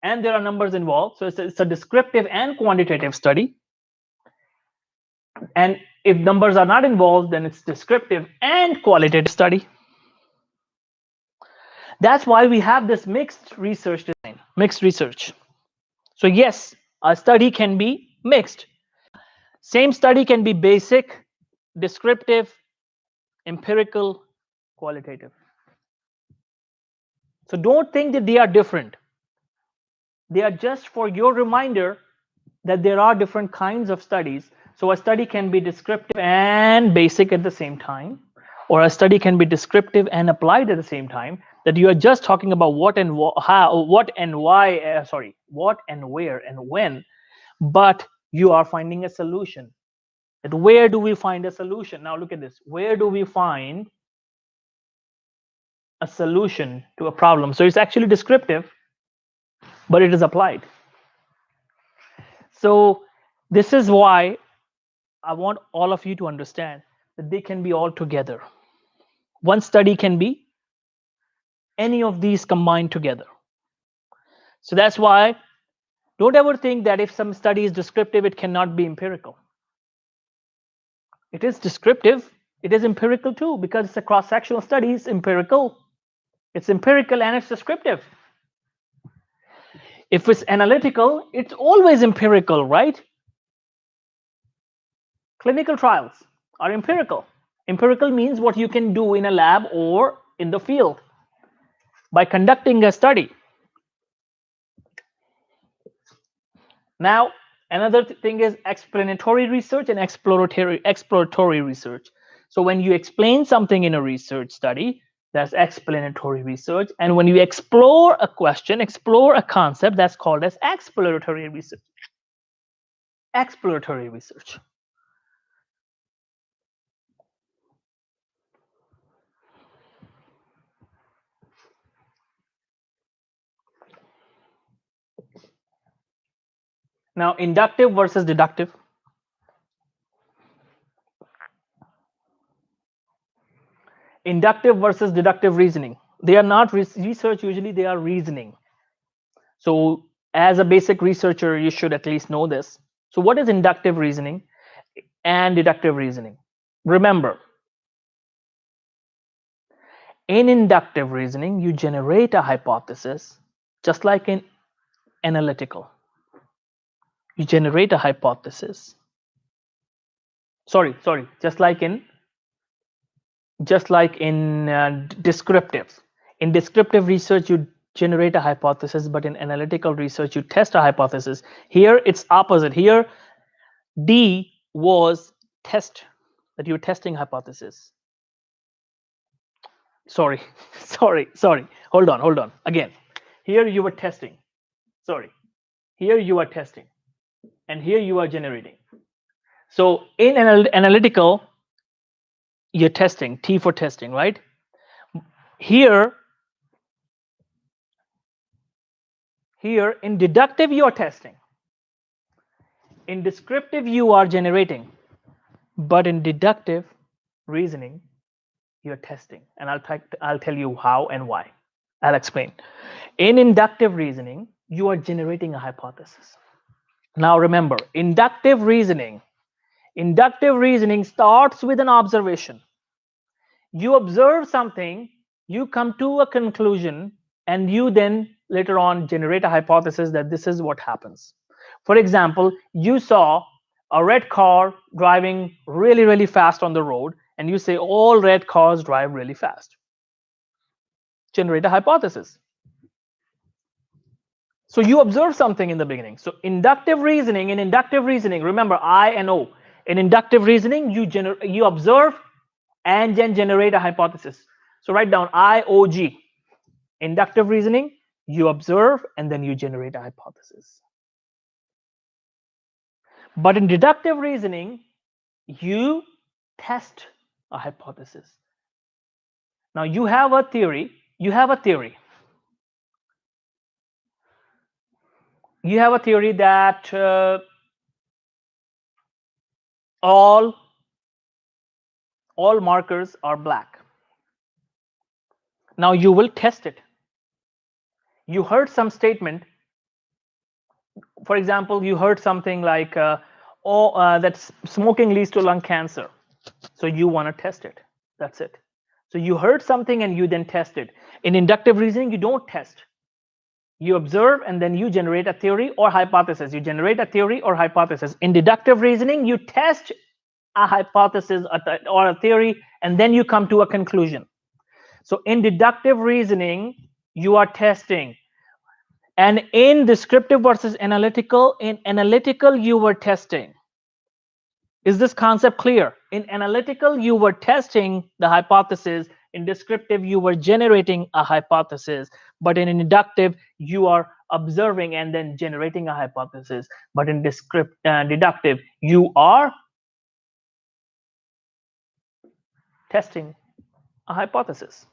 and there are numbers involved, so it's a descriptive and quantitative study. And if numbers are not involved, then it's descriptive and qualitative study. That's why we have this mixed research design, mixed research. So yes, a study can be mixed. Same study can be basic, descriptive, empirical, qualitative. So don't think that they are different. They are just for your reminder that there are different kinds of studies. So a study can be descriptive and basic at the same time, or a study can be descriptive and applied at the same time. That you are just talking about what and how, what and why, what and where and when, but you are finding a solution. That where do we find a solution? Now look at this. Where do we find a solution to a problem? So it's actually descriptive, but it is applied. So this is why I want all of you to understand that they can be all together. One study can be any of these combined together. So that's why don't ever think that if some study is descriptive, it cannot be empirical. It is descriptive, it is empirical too, because it's a cross-sectional study, it's empirical. It's empirical and it's descriptive. If it's analytical, it's always empirical, right? Clinical trials are empirical. Empirical means what you can do in a lab or in the field by conducting a study. Now, another thing is explanatory research and exploratory research. So when you explain something in a research study, that's explanatory research. And when you explore a question, explore a concept, that's called as exploratory research. Exploratory research. Now, inductive versus deductive. Inductive versus deductive reasoning. They are not research, usually they are reasoning. So as a basic researcher, you should at least know this. So what is inductive reasoning and deductive reasoning? Remember, in inductive reasoning, you generate a hypothesis, just like in analytical. You generate a hypothesis. Sorry, just like in descriptive. In descriptive research, you generate a hypothesis, but in analytical research, you test a hypothesis. Here, it's opposite. Here, D was test, that you're testing hypothesis. Sorry. Hold on. Again, here you were testing. Sorry. Here you are testing, and here you are generating. So in analytical, you're testing, T for testing, right? Here in deductive, you are testing. In descriptive, you are generating. But in deductive reasoning, you're testing. And I'll tell you how and why. I'll explain. In inductive reasoning, you are generating a hypothesis. Now remember, inductive reasoning starts with an observation. You observe something, you come to a conclusion, and you then later on generate a hypothesis that this is what happens. For example, you saw a red car driving really, really fast on the road, and you say all red cars drive really fast. Generate a hypothesis. So you observe something in the beginning. So inductive reasoning, remember I and O. In inductive reasoning, you observe and then generate a hypothesis. So write down IOG. Inductive reasoning, you observe and then you generate a hypothesis. But in deductive reasoning, you test a hypothesis. Now you have a theory. You have a theory that all markers are black. Now you will test it. You heard some statement. For example, you heard something like, that smoking leads to lung cancer. So you want to test it. That's it. So you heard something and you then test it. In inductive reasoning, you don't test. You observe and then you generate a theory or hypothesis. You generate a theory or hypothesis. In deductive reasoning, you test a hypothesis or a theory and then you come to a conclusion. So in deductive reasoning, you are testing. And in descriptive versus analytical, in analytical, you were testing. Is this concept clear? In analytical, you were testing the hypothesis. In descriptive, you were generating a hypothesis. But in inductive, you are observing and then generating a hypothesis. But in deductive, you are testing a hypothesis.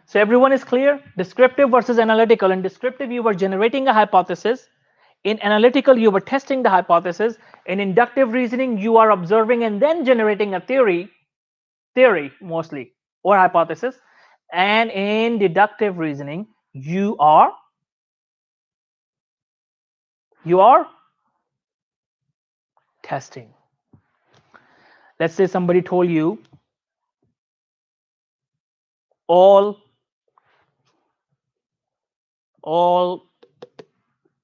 So everyone is clear? Descriptive versus analytical. In descriptive, you were generating a hypothesis. In analytical, you were testing the hypothesis. In inductive reasoning, you are observing and then generating a theory mostly, or hypothesis. And in deductive reasoning, you are testing. Let's say somebody told you all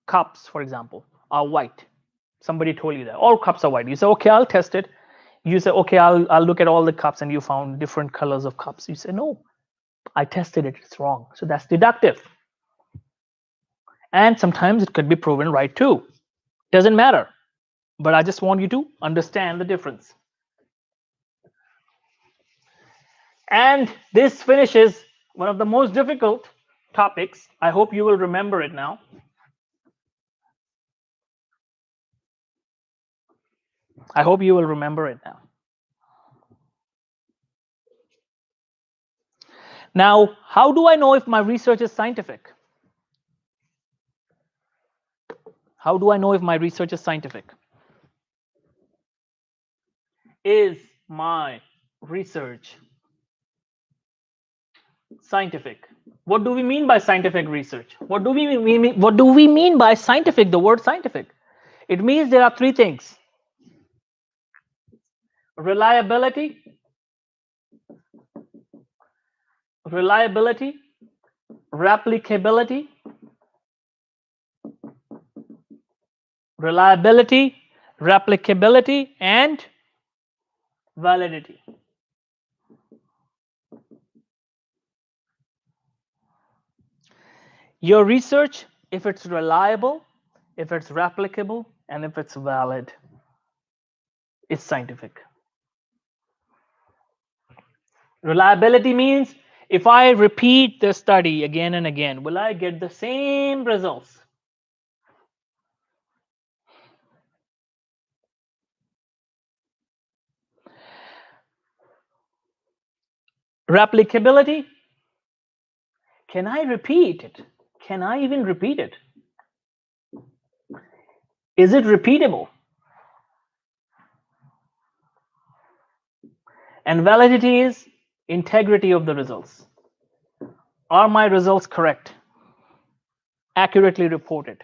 cups, for example, are white. Somebody told you that all cups are white. You say, okay, I'll test it. You say, okay, I'll look at all the cups, and you found different colors of cups. You say, no, I tested it, it's wrong. So that's deductive. And sometimes it could be proven right too. Doesn't matter. But I just want you to understand the difference. And this finishes one of the most difficult topics. I hope you will remember it now. I hope you will remember it now. Now, how do I know if my research is scientific? How do I know if my research is scientific? Is my research scientific? What do we mean by scientific research? What do we mean by scientific? The word scientific. It means there are three things: reliability, replicability, reliability, replicability, and validity. Your research, if it's reliable, if it's replicable, and if it's valid, it's scientific. Reliability means if I repeat the study again and again, will I get the same results? Replicability, can I repeat it? Can I even repeat it? Is it repeatable? And validity is integrity of the results. Are my results correct? Accurately reported.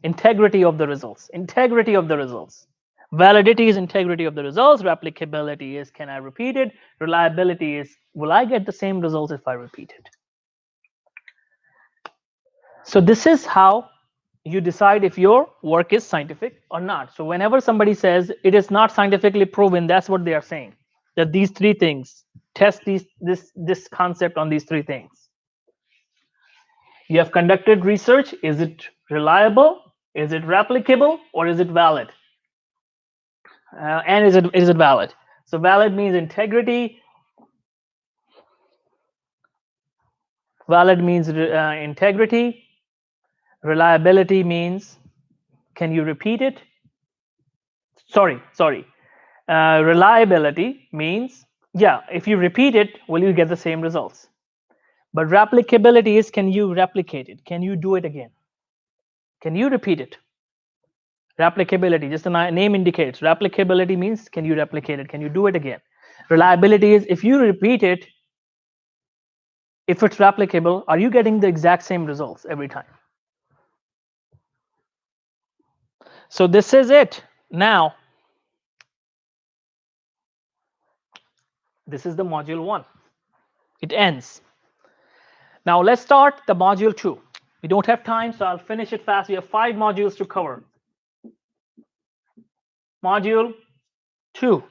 Integrity of the results. Integrity of the results. Validity is integrity of the results. Replicability is can I repeat it? Reliability is will I get the same results if I repeat it? So this is how you decide if your work is scientific or not. So whenever somebody says it is not scientifically proven, that's what they are saying. That these three things, test this concept on these three things. You have conducted research. Is it reliable? Is it replicable? Or is it valid? And is it valid? So valid means integrity. Valid means integrity. Reliability means can you repeat it? Sorry. Reliability means yeah, if you repeat it, will you get the same results? But replicability is can you replicate it? Can you do it again? Can you repeat it? Replicability, just the name indicates. Replicability means can you replicate it? Can you do it again? Reliability is if you repeat it, if it's replicable, are you getting the exact same results every time? So this is it. Now, this is the module 1. It ends. Now let's start the module 2. We don't have time, so I'll finish it fast. We have 5 modules to cover. Module 2.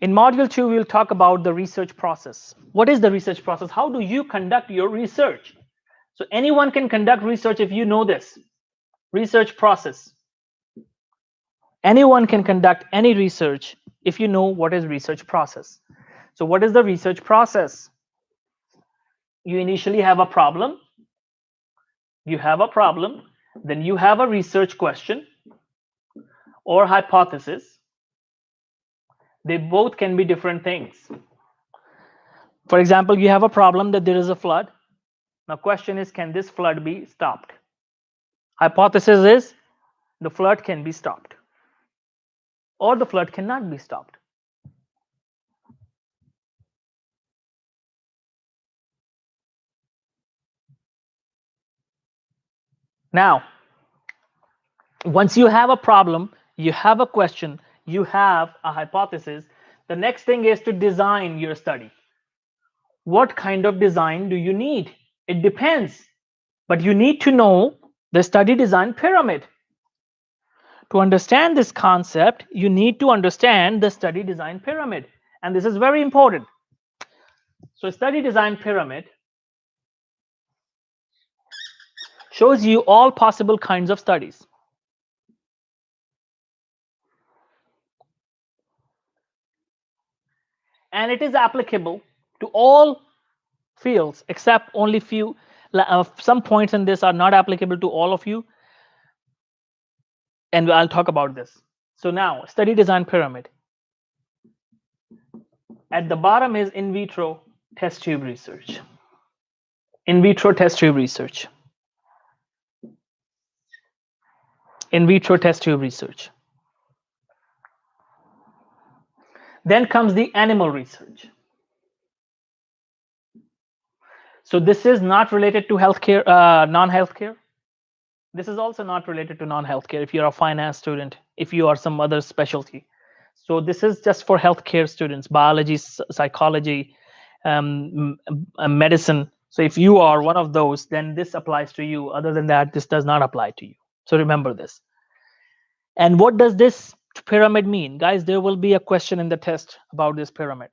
In module 2, we'll talk about the research process. What is the research process? How do you conduct your research? So anyone can conduct research if you know this. Research process. Anyone can conduct any research if you know what is research process. So what is the research process? You initially have a problem. You have a problem. Then you have a research question or hypothesis. They both can be different things. For example, you have a problem that there is a flood. Now, question is, can this flood be stopped? Hypothesis is the flood can be stopped, or the flood cannot be stopped. Now, once you have a problem, you have a question, you have a hypothesis, the next thing is to design your study. What kind of design do you need? It depends, but you need to know the study design pyramid. To understand this concept, you need to understand the study design pyramid, and this is very important. So study design pyramid shows you all possible kinds of studies. And it is applicable to all fields except only few. Some points in this are not applicable to all of you, and I'll talk about this. So now, study design pyramid. At the bottom is in vitro test tube research. In vitro test tube research. In vitro test tube research. Then comes the animal research. So this is not related to healthcare, non-healthcare. This is also not related to non-healthcare if you're a finance student, if you are some other specialty. So this is just for healthcare students, biology, psychology, medicine. So if you are one of those, then this applies to you. Other than that, this does not apply to you. So remember this. And what does this pyramid mean? Guys, there will be a question in the test about this pyramid.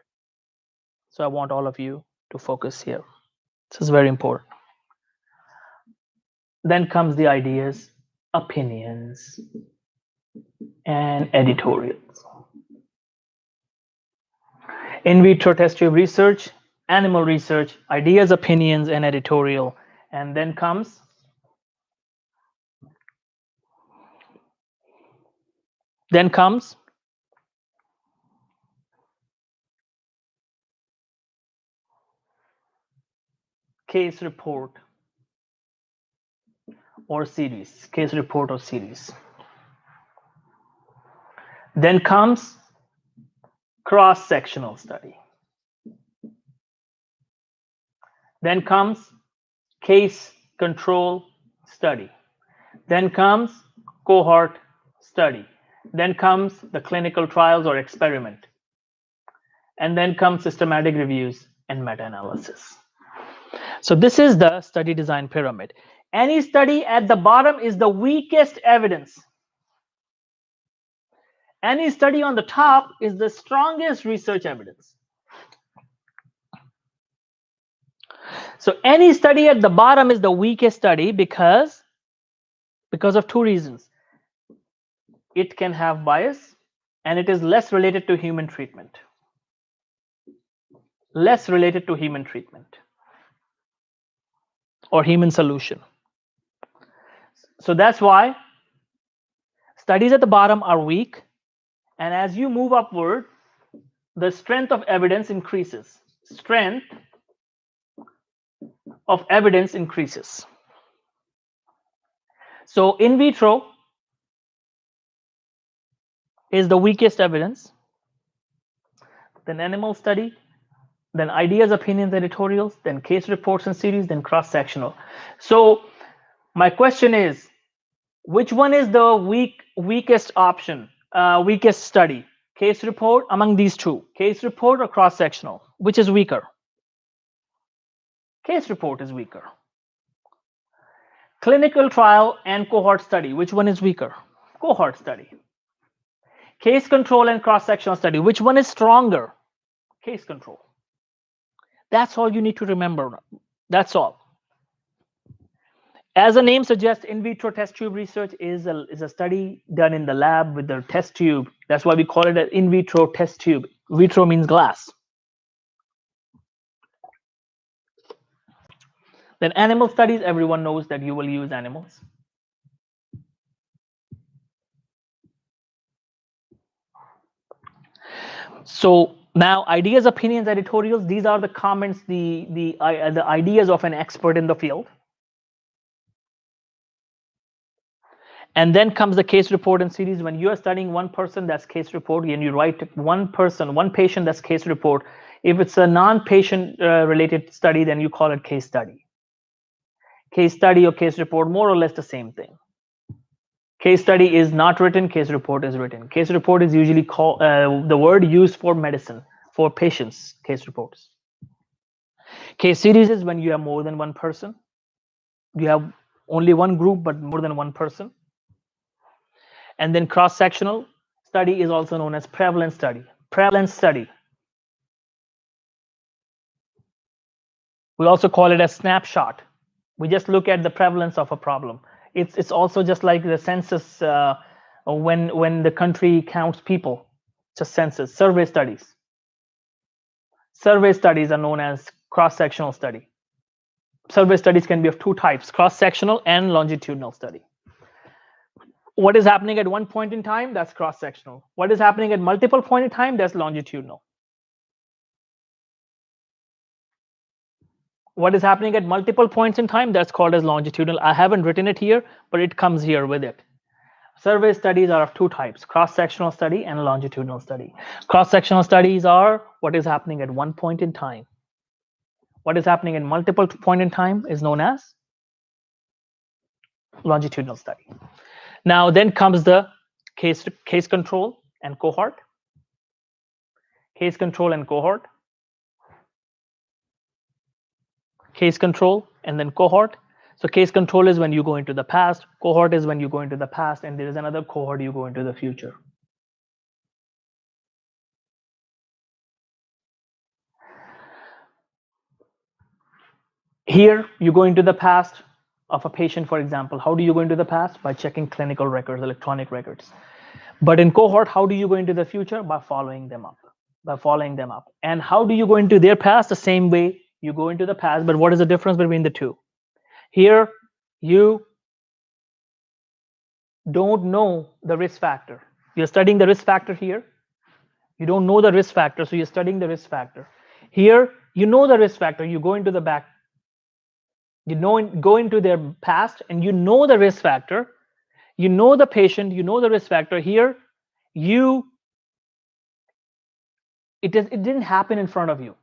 So I want all of you to focus here. This is very important. Then comes the ideas, opinions, and editorials. In vitro test tube research, animal research, ideas, opinions, and editorial. And then comes case report or series. Case report or series. Then comes cross-sectional study. Then comes case control study. Then comes cohort study. Then comes the clinical trials or experiment. And then comes systematic reviews and meta-analysis. So this is the study design pyramid. Any study at the bottom is the weakest evidence. Any study on the top is the strongest research evidence. So any study at the bottom is the weakest study because of two reasons. It can have bias and it is less related to human treatment. Less related to human treatment or human solution. So that's why studies at the bottom are weak, and as you move upward, the strength of evidence increases. Strength of evidence increases. So in vitro is the weakest evidence, then animal study, then ideas, opinions, editorials, then case reports and series, then cross-sectional. So my question is, which one is the weakest option, weakest study? Case report among these two, case report or cross-sectional? Which is weaker? Case report is weaker. Clinical trial and cohort study, which one is weaker? Cohort study. Case control and cross-sectional study, which one is stronger? Case control. That's all you need to remember. That's all. As the name suggests, in vitro test tube research is a study done in the lab with the test tube. That's why we call it an in vitro test tube. Vitro means glass. Then animal studies, everyone knows that you will use animals. So now ideas, opinions, editorials, these are the comments, the ideas of an expert in the field. And then comes the case report and series. When you are studying one person, that's case report, and you write one person, one patient, that's case report. If it's a non-patient related study, then you call it case study. Case study or case report, more or less the same thing. Case study is not written, case report is written. Case report is usually called the word used for medicine, for patients, case reports. Case series is when you have more than one person. You have only one group, but more than one person. And then cross-sectional study is also known as prevalence study. Prevalence study. We also call it a snapshot. We just look at the prevalence of a problem. It's also just like the census when the country counts people. Just census. Survey studies. Survey studies are known as cross-sectional study. Survey studies can be of two types: cross-sectional and longitudinal study. What is happening at one point in time, that's cross-sectional. What is happening at multiple points in time, that's longitudinal. What is happening at multiple points in time, that's called as longitudinal. I haven't written it here, but it comes here with it. Survey studies are of two types: cross-sectional study and longitudinal study. Cross-sectional studies are what is happening at one point in time. What is happening at multiple point in time is known as longitudinal study. Now then comes the case control and cohort. Case control and cohort. Case control and then cohort. So case control is when you go into the past, cohort is when you go into the past, and there is another cohort you go into the future. Here you go into the past of a patient, for example. How do you go into the past? By checking clinical records, electronic records. But in cohort, how do you go into the future? By following them up. By following them up. And how do you go into their past? The same way you go into the past, but what is the difference between the two? Here, you don't know the risk factor. You're studying the risk factor here. You don't know the risk factor, so you're studying the risk factor. Here, you know the risk factor. You go into the back. You go into their past, and you know the risk factor. You know the patient. You know the risk factor. Here, it didn't happen in front of you.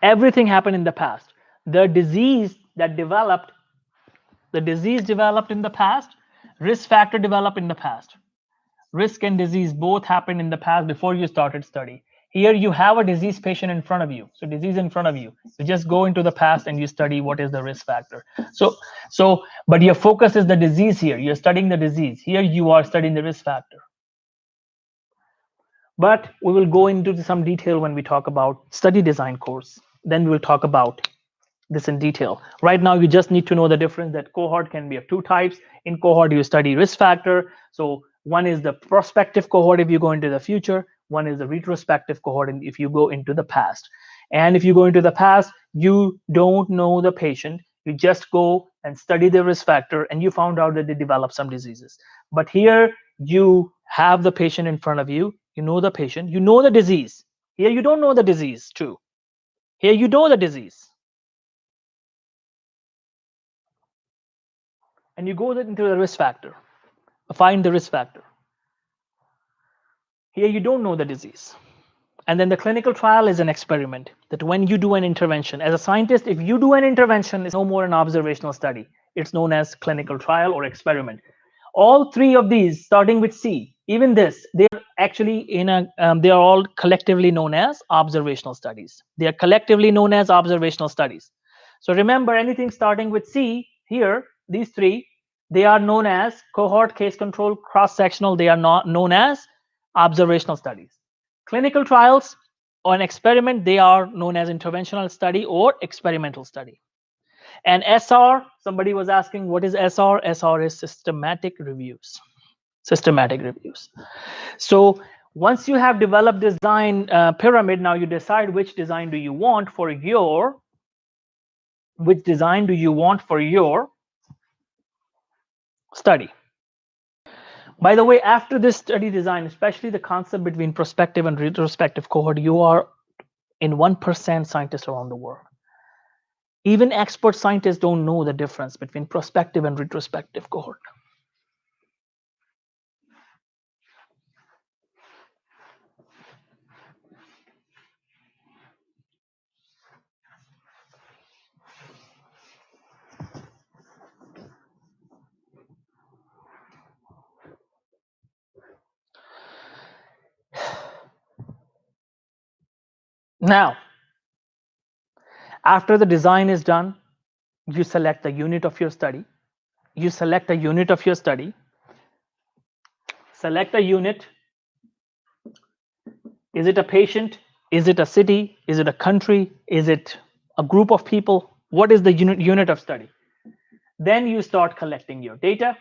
Everything happened in the past. The disease developed in the past. Risk factor developed in the past. Risk and disease both happened in the past before you started study. Here you have a disease patient in front of you. So disease in front of you. You just go into the past and you study what is the risk factor. But your focus is the disease here. You're studying the disease. Here you are studying the risk factor. But we will go into some detail when we talk about study design course. Then we will talk about this in detail. Right now, you just need to know the difference that cohort can be of two types. In cohort, you study risk factor. So one is the prospective cohort if you go into the future. One is the retrospective cohort if you go into the past. And if you go into the past, you don't know the patient. You just go and study the risk factor, and you found out that they develop some diseases. But here, you have the patient in front of you. You know the patient. You know the disease. Here, you don't know the disease too. Here, you know the disease. And you go into the risk factor, find the risk factor. Here you don't know the disease. And then the clinical trial is an experiment that when you do an intervention, as a scientist, if you do an intervention, it's no more an observational study. It's known as clinical trial or experiment. All three of these, starting with C, even this, they're actually they are all collectively known as observational studies. They are collectively known as observational studies. So remember, anything starting with C here, these three, they are known as cohort, case control, cross-sectional. They are not known as observational studies. Clinical trials or an experiment, they are known as interventional study or experimental study. And SR, somebody was asking, what is SR? SR is systematic reviews. Systematic reviews. So once you have developed design pyramid, now you decide which design do you want for your study. By the way, after this study design, especially the concept between prospective and retrospective cohort, you are in 1% scientists around the world. Even expert scientists don't know the difference between prospective and retrospective cohort. Now, after the design is done, you select a unit of your study. Select a unit. Is it a patient? Is it a city? Is it a country? Is it a group of people? What is the unit of study? Then you start collecting your data.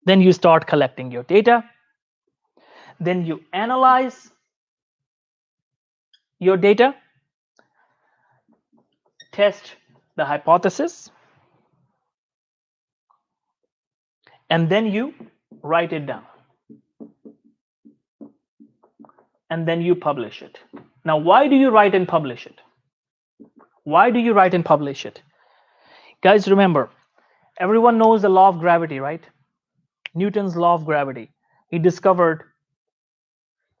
Then you analyze your data, test the hypothesis, and then you write it down. And then you publish it. Now, why do you write and publish it? Guys, remember, Everyone knows the law of gravity, right? Newton's law of gravity. He discovered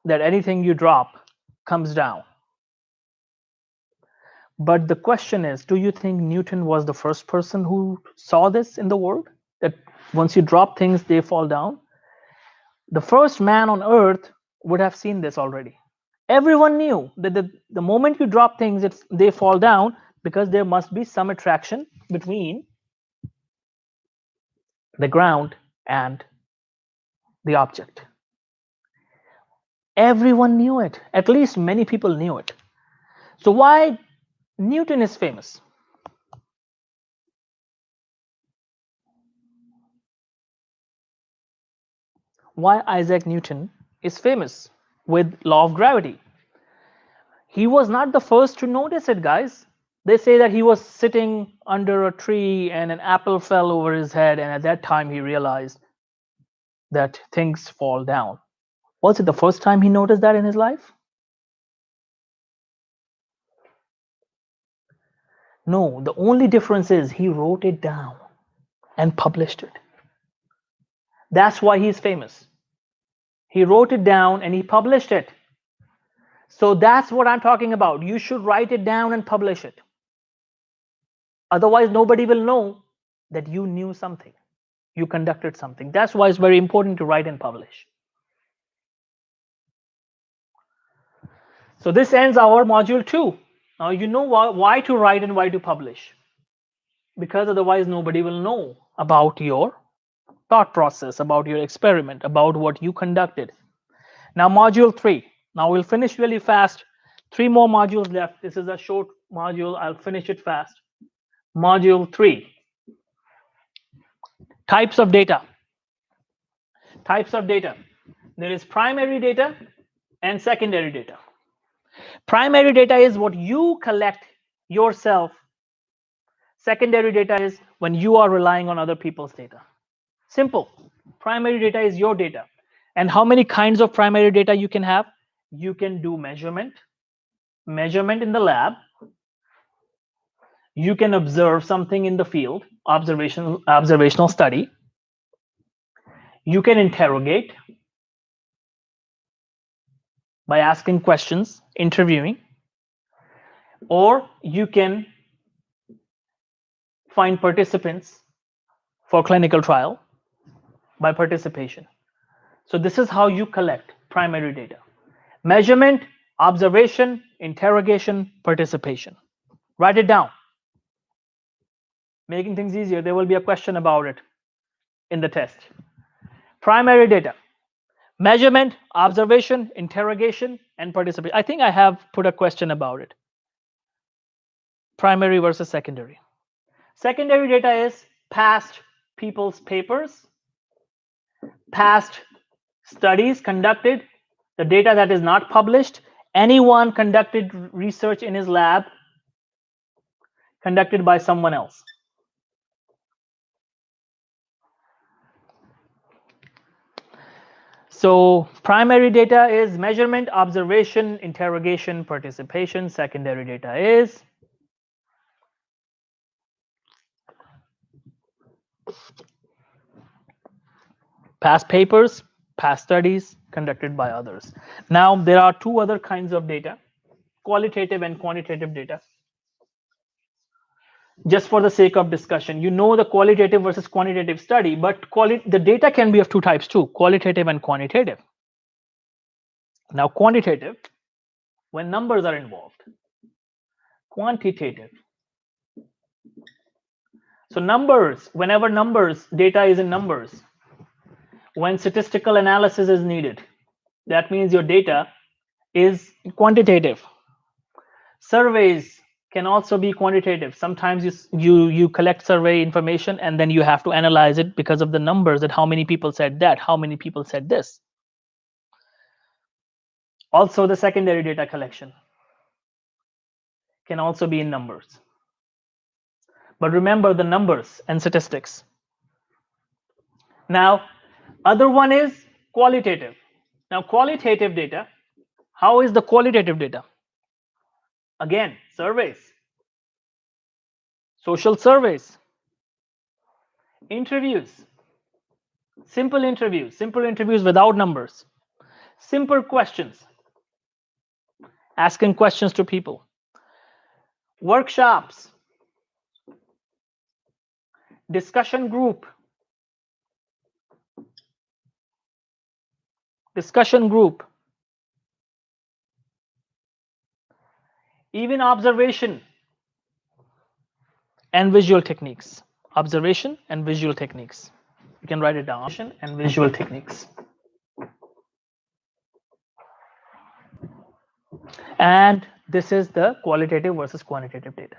that anything you drop comes down. But the question is, do you think Newton was the first person who saw this in the world? That once you drop things, they fall down? The first man on earth would have seen this already. Everyone knew that the moment you drop things, they fall down because there must be some attraction between the ground and the object. Everyone knew it. At least many people knew it. So why Newton is famous? Why Isaac Newton is famous with law of gravity? He was not the first to notice it, guys. They say that he was sitting under a tree and an apple fell over his head, and at that time he realized that things fall down. Was it the first time he noticed that in his life? No, the only difference is he wrote it down and published it. That's why he's famous. He wrote it down and he published it. So that's what I'm talking about. You should write it down and publish it. Otherwise, nobody will know that you knew something. You conducted something. That's why it's very important to write and publish. So this ends our module 2. Now you know why to write and why to publish. Because otherwise nobody will know about your thought process, about your experiment, about what you conducted. Now module 3. Now we'll finish really fast. 3 more modules left. This is a short module. I'll finish it fast. Module 3. Types of data. Types of data. There is primary data and secondary data. Primary data is what you collect yourself. Secondary data is when you are relying on other people's data. Simple. Primary data is your data. And how many kinds of primary data you can have? You can do measurement in the lab. You can observe something in the field, observational study. You can interrogate by asking questions, interviewing, or you can find participants for clinical trial by participation. So this is how you collect primary data. Measurement, observation, interrogation, participation. Write it down. Making things easier, there will be a question about it in the test. Primary data. Measurement, observation, interrogation, and participation. I think I have put a question about it. Primary versus secondary. Secondary data is past people's papers, past studies conducted, the data that is not published. Anyone conducted research in his lab conducted by someone else. So primary data is measurement, observation, interrogation, participation. Secondary data is past papers, past studies conducted by others. Now there are 2 other kinds of data, qualitative and quantitative data. Just for the sake of discussion, you know the qualitative versus quantitative study, but the data can be of 2 types too, qualitative and quantitative. Now quantitative, when numbers are involved. Quantitative. So numbers, whenever data is in numbers, when statistical analysis is needed, that means your data is quantitative. Surveys can also be quantitative. Sometimes you collect survey information and then you have to analyze it because of the numbers, that how many people said that, how many people said this. Also the secondary data collection can also be in numbers. But remember the numbers and statistics. Now, other one is qualitative. Now, qualitative data, how is the qualitative data? Again, surveys, social surveys, Interviews. Simple interviews without numbers. Simple questions. Asking questions to people. Workshops. Discussion group. Even observation and visual techniques. Observation and visual techniques. You can write it down. And visual techniques. And this is the qualitative versus quantitative data.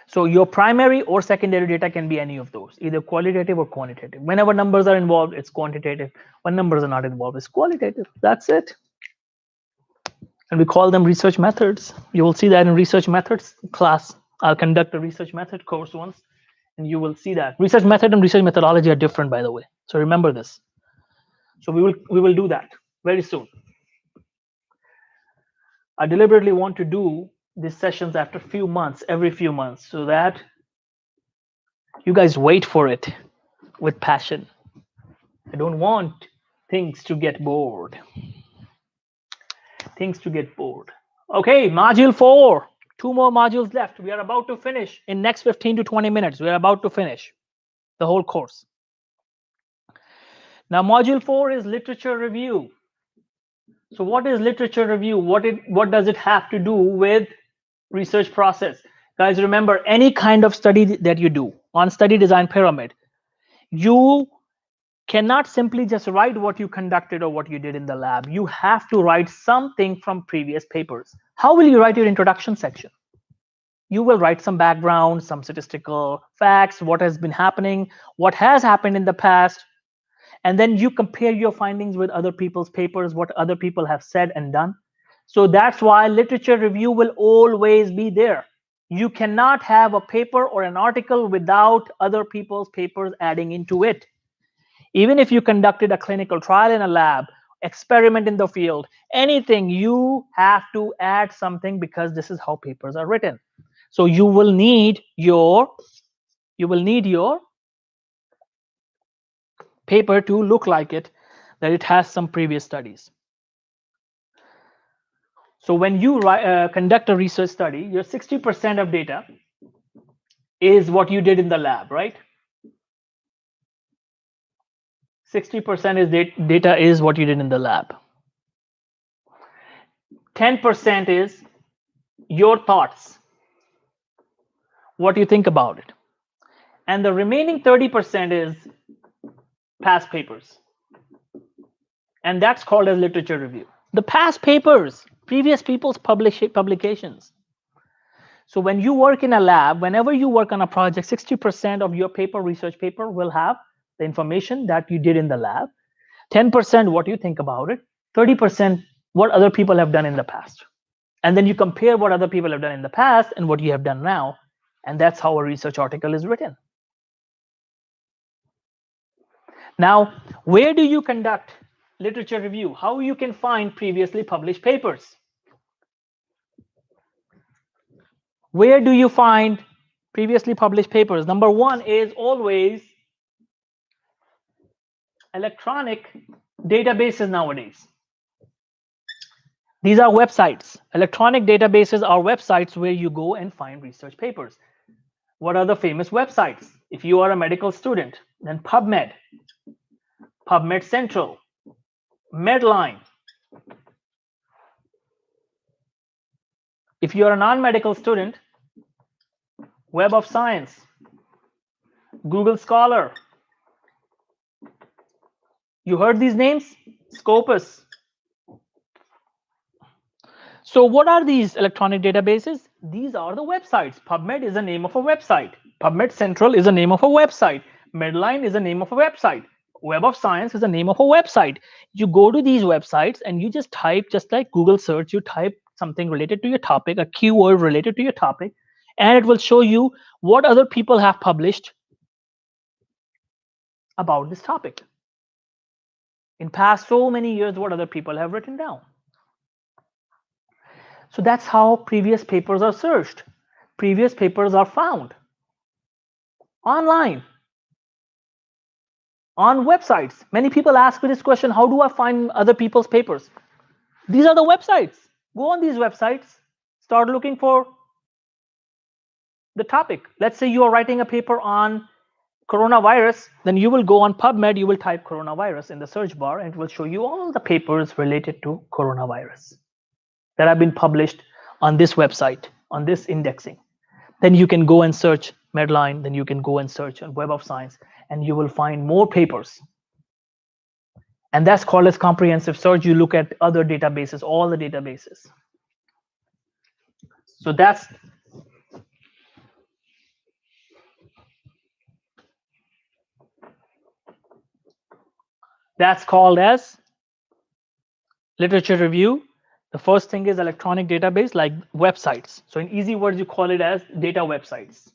So your primary or secondary data can be any of those, either qualitative or quantitative. Whenever numbers are involved, it's quantitative. When numbers are not involved, it's qualitative. That's it. And we call them research methods. You will see that in research methods class. I'll conduct a research method course once, and you will see that. Research method and research methodology are different, by the way. So remember this. So we will do that very soon. I deliberately want to do these sessions after few months, every few months, so that you guys wait for it with passion. I don't want things to get bored. Okay, module 4. 2 more modules left. We are about to finish in next 15 to 20 minutes. We are about to finish the whole course. Now, module 4 is literature review. So what is literature review? What does it have to do with research process? Guys, remember, any kind of study that you do on study design pyramid, you cannot simply just write what you conducted or what you did in the lab. You have to write something from previous papers. How will you write your introduction section? You will write some background, some statistical facts, what has been happening, what has happened in the past, and then you compare your findings with other people's papers, what other people have said and done. So that's why literature review will always be there. You cannot have a paper or an article without other people's papers adding into it. Even if you conducted a clinical trial in a lab, experiment in the field, anything, you have to add something because this is how papers are written. So you will need your paper to look like it, that it has some previous studies. So when you conduct a research study, your 60% of data is what you did in the lab, right? 60% is data is what you did in the lab. 10% is your thoughts, what you think about it. And the remaining 30% is past papers. And that's called as literature review. The past papers, previous people's publications. So when you work in a lab, whenever you work on a project, 60% of your research paper will have the information that you did in the lab, 10% what you think about it, 30% what other people have done in the past. And then you compare what other people have done in the past and what you have done now, and that's how a research article is written. Now, where do you conduct literature review? How you can find previously published papers? Where do you find previously published papers? Number one is always electronic databases nowadays. These are websites. Electronic databases are websites where you go and find research papers. What are the famous websites? If you are a medical student, then PubMed, PubMed Central, Medline. If you are a non-medical student, Web of Science, Google Scholar. You heard these names? Scopus. So what are these electronic databases? These are the websites. PubMed is the name of a website. PubMed Central is the name of a website. Medline is the name of a website. Web of Science is the name of a website. You go to these websites and you just type, just like Google search, you type something related to your topic, a keyword related to your topic, and it will show you what other people have published about this topic. In past so many years, what other people have written down. So that's how previous papers are searched. Previous papers are found online. on websites. Many people ask me this question, how do I find other people's papers? These are the websites. Go on these websites, start looking for the topic. Let's say you are writing a paper on coronavirus, then you will go on PubMed, you will type coronavirus in the search bar, and it will show you all the papers related to coronavirus that have been published on this website, on this indexing. Then you can go and search Medline, then you can go and search on Web of Science, and you will find more papers. And that's called as comprehensive search. You look at other databases, all the databases. So that's called as literature review. The first thing is electronic database like websites. So in easy words, you call it as data websites.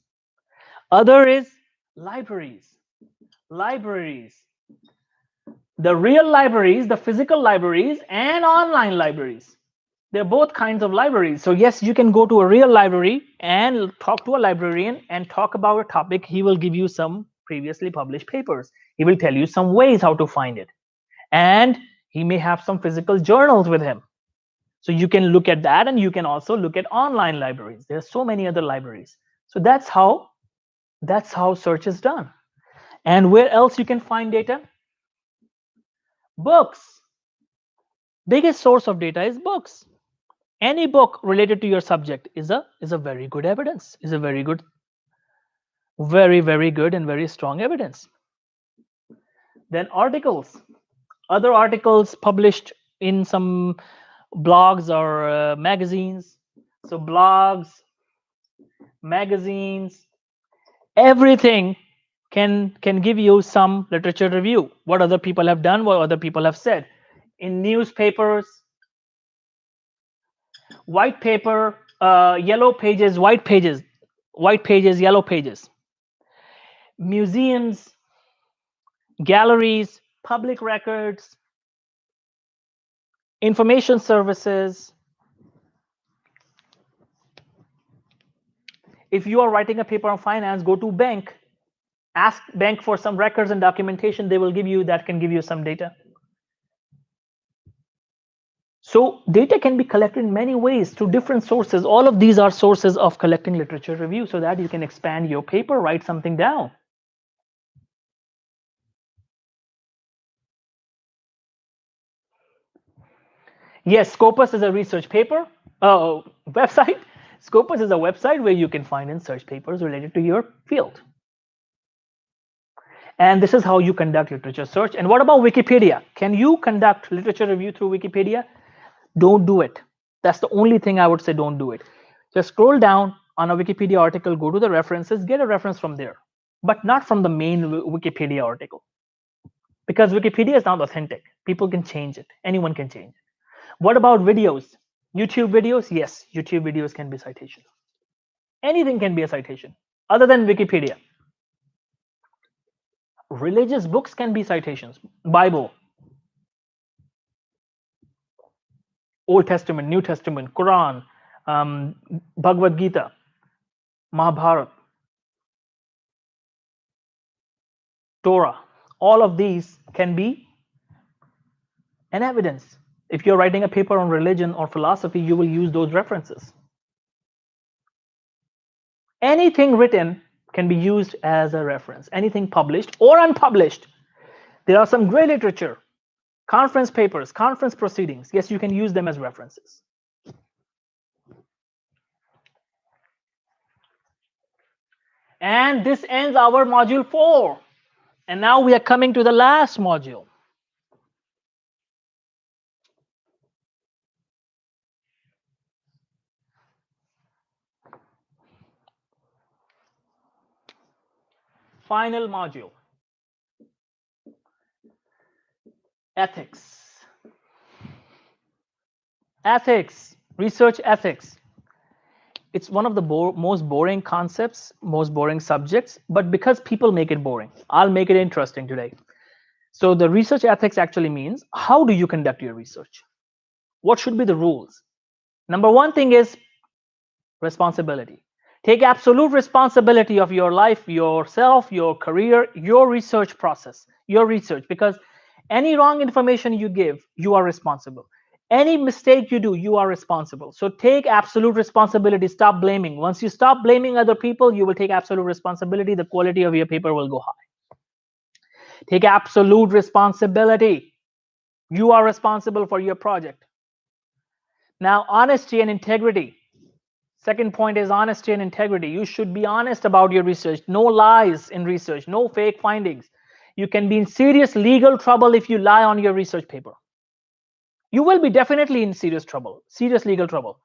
Other is libraries. Libraries. The real libraries, the physical libraries, and online libraries. They're both kinds of libraries. So yes, you can go to a real library and talk to a librarian and talk about a topic. He will give you some previously published papers. He will tell you some ways how to find it. And he may have some physical journals with him. So you can look at that, and you can also look at online libraries. There are so many other libraries. So that's how search is done. And where else you can find data? Books. Biggest source of data is books. Any book related to your subject is a very good evidence, is a very good, very good and very strong evidence. Then articles. Other articles published in some blogs or magazines. So blogs, magazines, everything can give you some literature review, what other people have done, what other people have said. In newspapers, white paper, yellow pages, white pages, yellow pages. Museums, galleries, public records, information services. If you are writing a paper on finance, go to bank. Ask bank for some records and documentation. They will give you, that can give you some data. So data can be collected in many ways through different sources. All of these are sources of collecting literature review so that you can expand your paper, write something down. Yes, Scopus is a research paper website. Scopus is a website where you can find and search papers related to your field. And this is how you conduct literature search. And what about Wikipedia? Can you conduct literature review through Wikipedia? Don't do it. That's the only thing I would say, don't do it. Just scroll down on a Wikipedia article, go to the references, get a reference from there, but not from the main Wikipedia article. Because Wikipedia is not authentic. People can change it. Anyone can change it. What about videos? YouTube videos? Yes, YouTube videos can be citation. Anything can be a citation other than Wikipedia. Religious books can be citations. Bible, Old Testament, New Testament, Quran, Bhagavad Gita, Mahabharata, Torah. All of these can be an evidence. If you're writing a paper on religion or philosophy, you will use those references. Anything written can be used as a reference. Anything published or unpublished. There are some great literature, conference papers, conference proceedings. Yes, you can use them as references. And this ends our module 4. And now we are coming to the last module. Final module. Ethics. Ethics, research ethics. It's one of the most boring concepts, most boring subjects, but because people make it boring, I'll make it interesting today. So the research ethics actually means, how do you conduct your research? What should be the rules? Number one thing is responsibility. Take absolute responsibility of your life, yourself, your career, your research process. your research, because any wrong information you give, you are responsible. Any mistake you do, you are responsible. So take absolute responsibility. Stop blaming. Once you stop blaming other people, you will take absolute responsibility. The quality of your paper will go high. Take absolute responsibility. You are responsible for your project. Now, honesty and integrity. Second point is honesty and integrity. You should be honest about your research. No lies in research, no fake findings. You can be in serious legal trouble if you lie on your research paper. You will be definitely in serious trouble, serious legal trouble.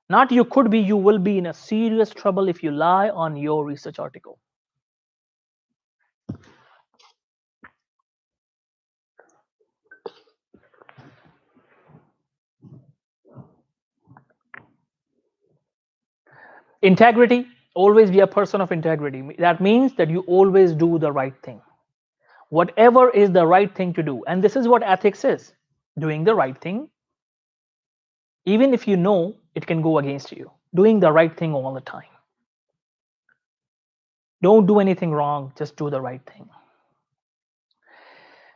Not you could be, you will be in a serious trouble if you lie on your research article. Integrity, always be a person of integrity. That means that you always do the right thing. Whatever is the right thing to do. And this is what ethics is, doing the right thing. Even if you know it can go against you, doing the right thing all the time. Don't do anything wrong, just do the right thing.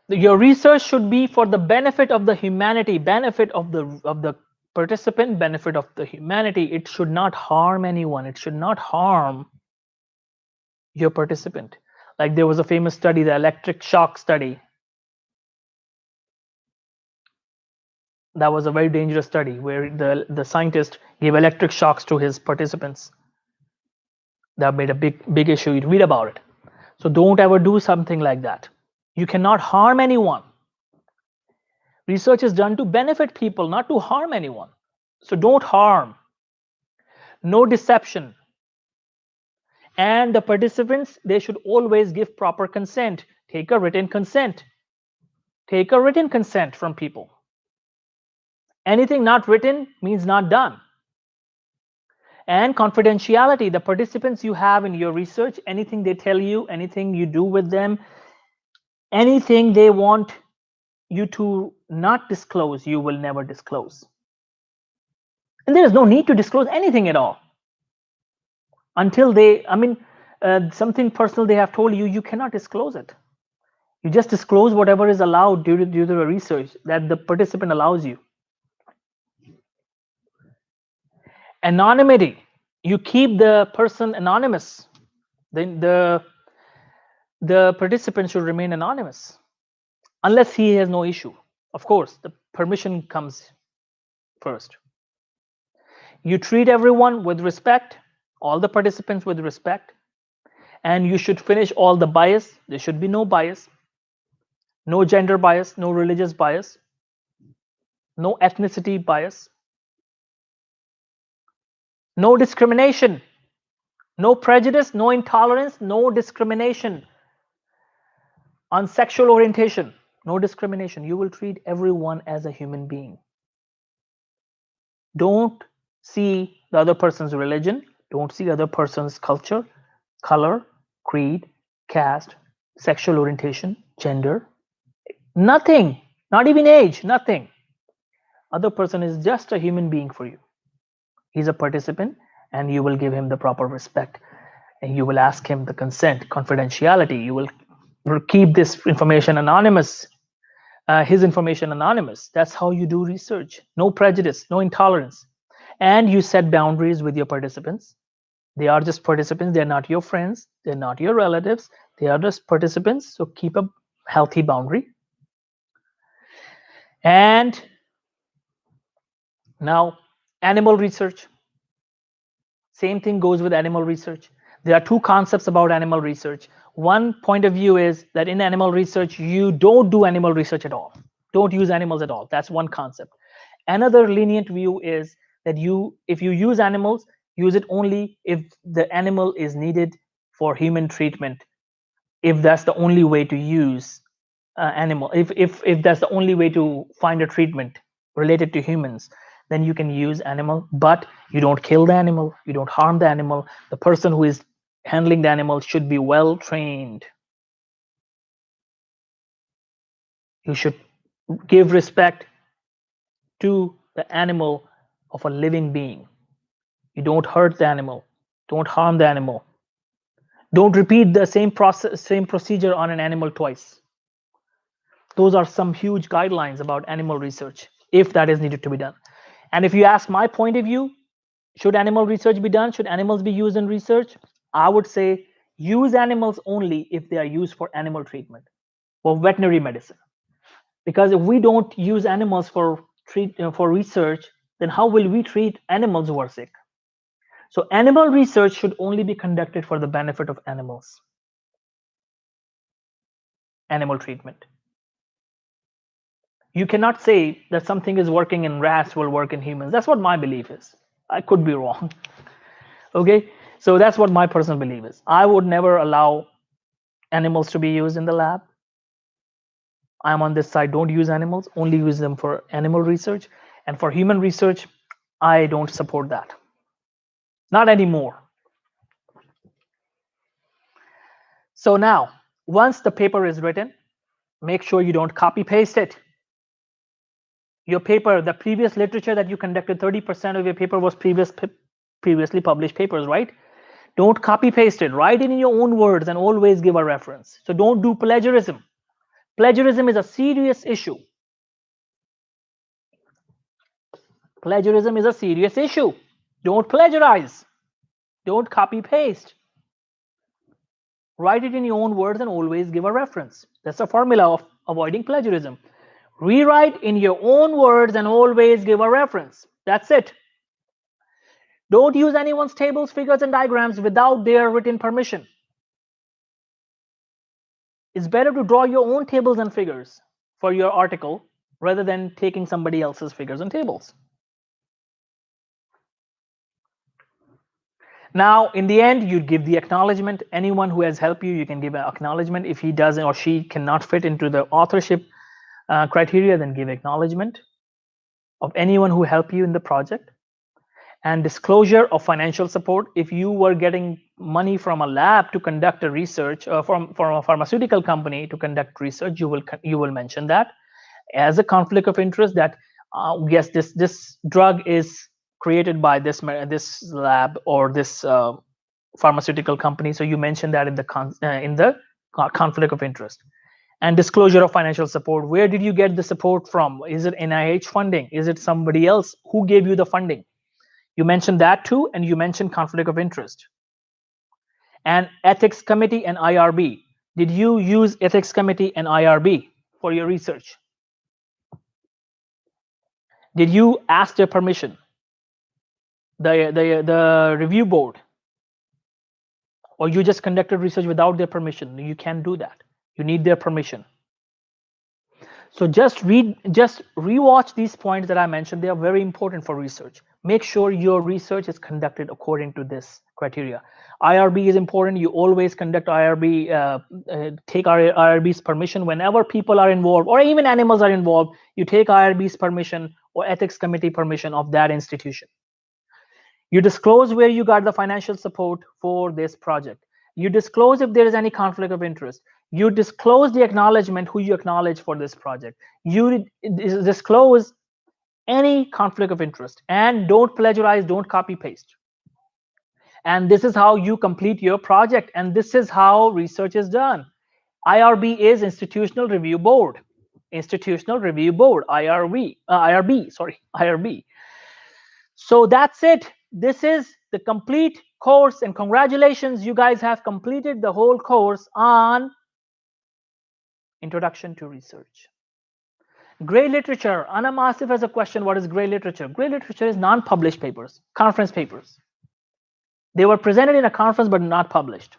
Your research should be for the benefit of the humanity, benefit of the participant, benefit of the humanity. It should not harm anyone. It should not harm your participant. Like there was a famous study, the electric shock study. That was a very dangerous study where the scientist gave electric shocks to his participants. That made a big issue. You read about it. So don't ever do something like that. You cannot harm anyone. Research is done to benefit people, not to harm anyone. So don't harm. No deception. And the participants, they should always give proper consent. Take a written consent. Take a written consent from people. Anything not written means not done. And confidentiality, the participants you have in your research, anything they tell you, anything you do with them, anything they want you to not disclose, you will never disclose. And there is no need to disclose anything at all. Until they, something personal they have told you, you cannot disclose it. You just disclose whatever is allowed due to the research that the participant allows you. Anonymity, you keep the person anonymous. Then the participant should remain anonymous unless he has no issue. Of course, the permission comes first. You treat everyone with respect, all the participants with respect, and you should finish all the bias. There should be no bias, no gender bias, no religious bias, no ethnicity bias, no discrimination, no prejudice, no intolerance, no discrimination on sexual orientation, no discrimination. You will treat everyone as a human being. Don't see the other person's religion, don't see the other person's culture, color, creed, caste, sexual orientation, gender, nothing, not even age, nothing. Other person is just a human being for you. He's a participant, and you will give him the proper respect, and you will ask him the consent, confidentiality. You will keep this information anonymous, his information anonymous. That's how you do research. No prejudice, no intolerance. And you set boundaries with your participants. They are just participants. They're not your friends. They're not your relatives. They are just participants. So keep a healthy boundary. And now, animal research. Same thing goes with animal research. There are two concepts about animal research. One point of view is that in animal research, you don't do animal research at all. Don't use animals at all. That's one concept. Another lenient view is that if you use animals, use it only if the animal is needed for human treatment. If that's the only way to use animal, if that's the only way to find a treatment related to humans, then you can use animal, but you don't kill the animal, you don't harm the animal. The person who is handling the animal should be well trained. You should give respect to the animal of a living being. You don't hurt the animal, don't harm the animal. Don't repeat the same procedure on an animal twice. Those are some huge guidelines about animal research, if that is needed to be done. And if you ask my point of view, should animal research be done? Should animals be used in research? I would say use animals only if they are used for animal treatment, for veterinary medicine. Because if we don't use animals for research, then how will we treat animals who are sick? So animal research should only be conducted for the benefit of animals. Animal treatment. You cannot say that something is working in rats will work in humans. That's what my belief is. I could be wrong. Okay, so that's what my personal belief is. I would never allow animals to be used in the lab. I'm on this side, don't use animals, only use them for animal research. And for human research, I don't support that. Not anymore. So now, once the paper is written, make sure you don't copy paste it. Your paper, the previous literature that you conducted, 30% of your paper was previously published papers, right? Don't copy paste it. Write it in your own words and always give a reference. So don't do plagiarism. Plagiarism is a serious issue. Plagiarism is a serious issue. Don't plagiarize. Don't copy paste. Write it in your own words and always give a reference. That's a formula of avoiding plagiarism. Rewrite in your own words and always give a reference. That's it. Don't use anyone's tables, figures, and diagrams without their written permission. It's better to draw your own tables and figures for your article rather than taking somebody else's figures and tables. Now, in the end, you give the acknowledgement. Anyone who has helped you, you can give an acknowledgement. If he doesn't or she cannot fit into the authorship criteria, then give acknowledgement of anyone who helped you in the project. And disclosure of financial support. If you were getting money from a lab to conduct a research, from a pharmaceutical company to conduct research, you will mention that as a conflict of interest. That yes, this drug is created by this lab or this pharmaceutical company. So you mention that in the conflict of interest. And disclosure of financial support. Where did you get the support from? Is it NIH funding? Is it somebody else? Who gave you the funding? You mentioned that too, and you mentioned conflict of interest. And ethics committee and IRB. Did you use ethics committee and IRB for your research? Did you ask their permission? The review board? Or you just conducted research without their permission? You can't do that. You need their permission. So just rewatch these points that I mentioned. They are very important for research. Make sure your research is conducted according to this criteria. IRB is important. You always conduct IRB, take IRB's permission whenever people are involved or even animals are involved. You take IRB's permission or ethics committee permission of that institution. You disclose where you got the financial support for this project. You disclose if there is any conflict of interest. You disclose the acknowledgement, who you acknowledge for this project. You disclose any conflict of interest, and don't plagiarize, don't copy paste. And this is how you complete your project, and this is how research is done. IRB is Institutional Review Board. Institutional Review Board, IRB. So that's it. This is the complete course, and congratulations, you guys have completed the whole course on Introduction to Research. Gray literature. Anna Masif has a question. What is gray literature? Gray literature is non-published papers, conference papers. They were presented in a conference but not published.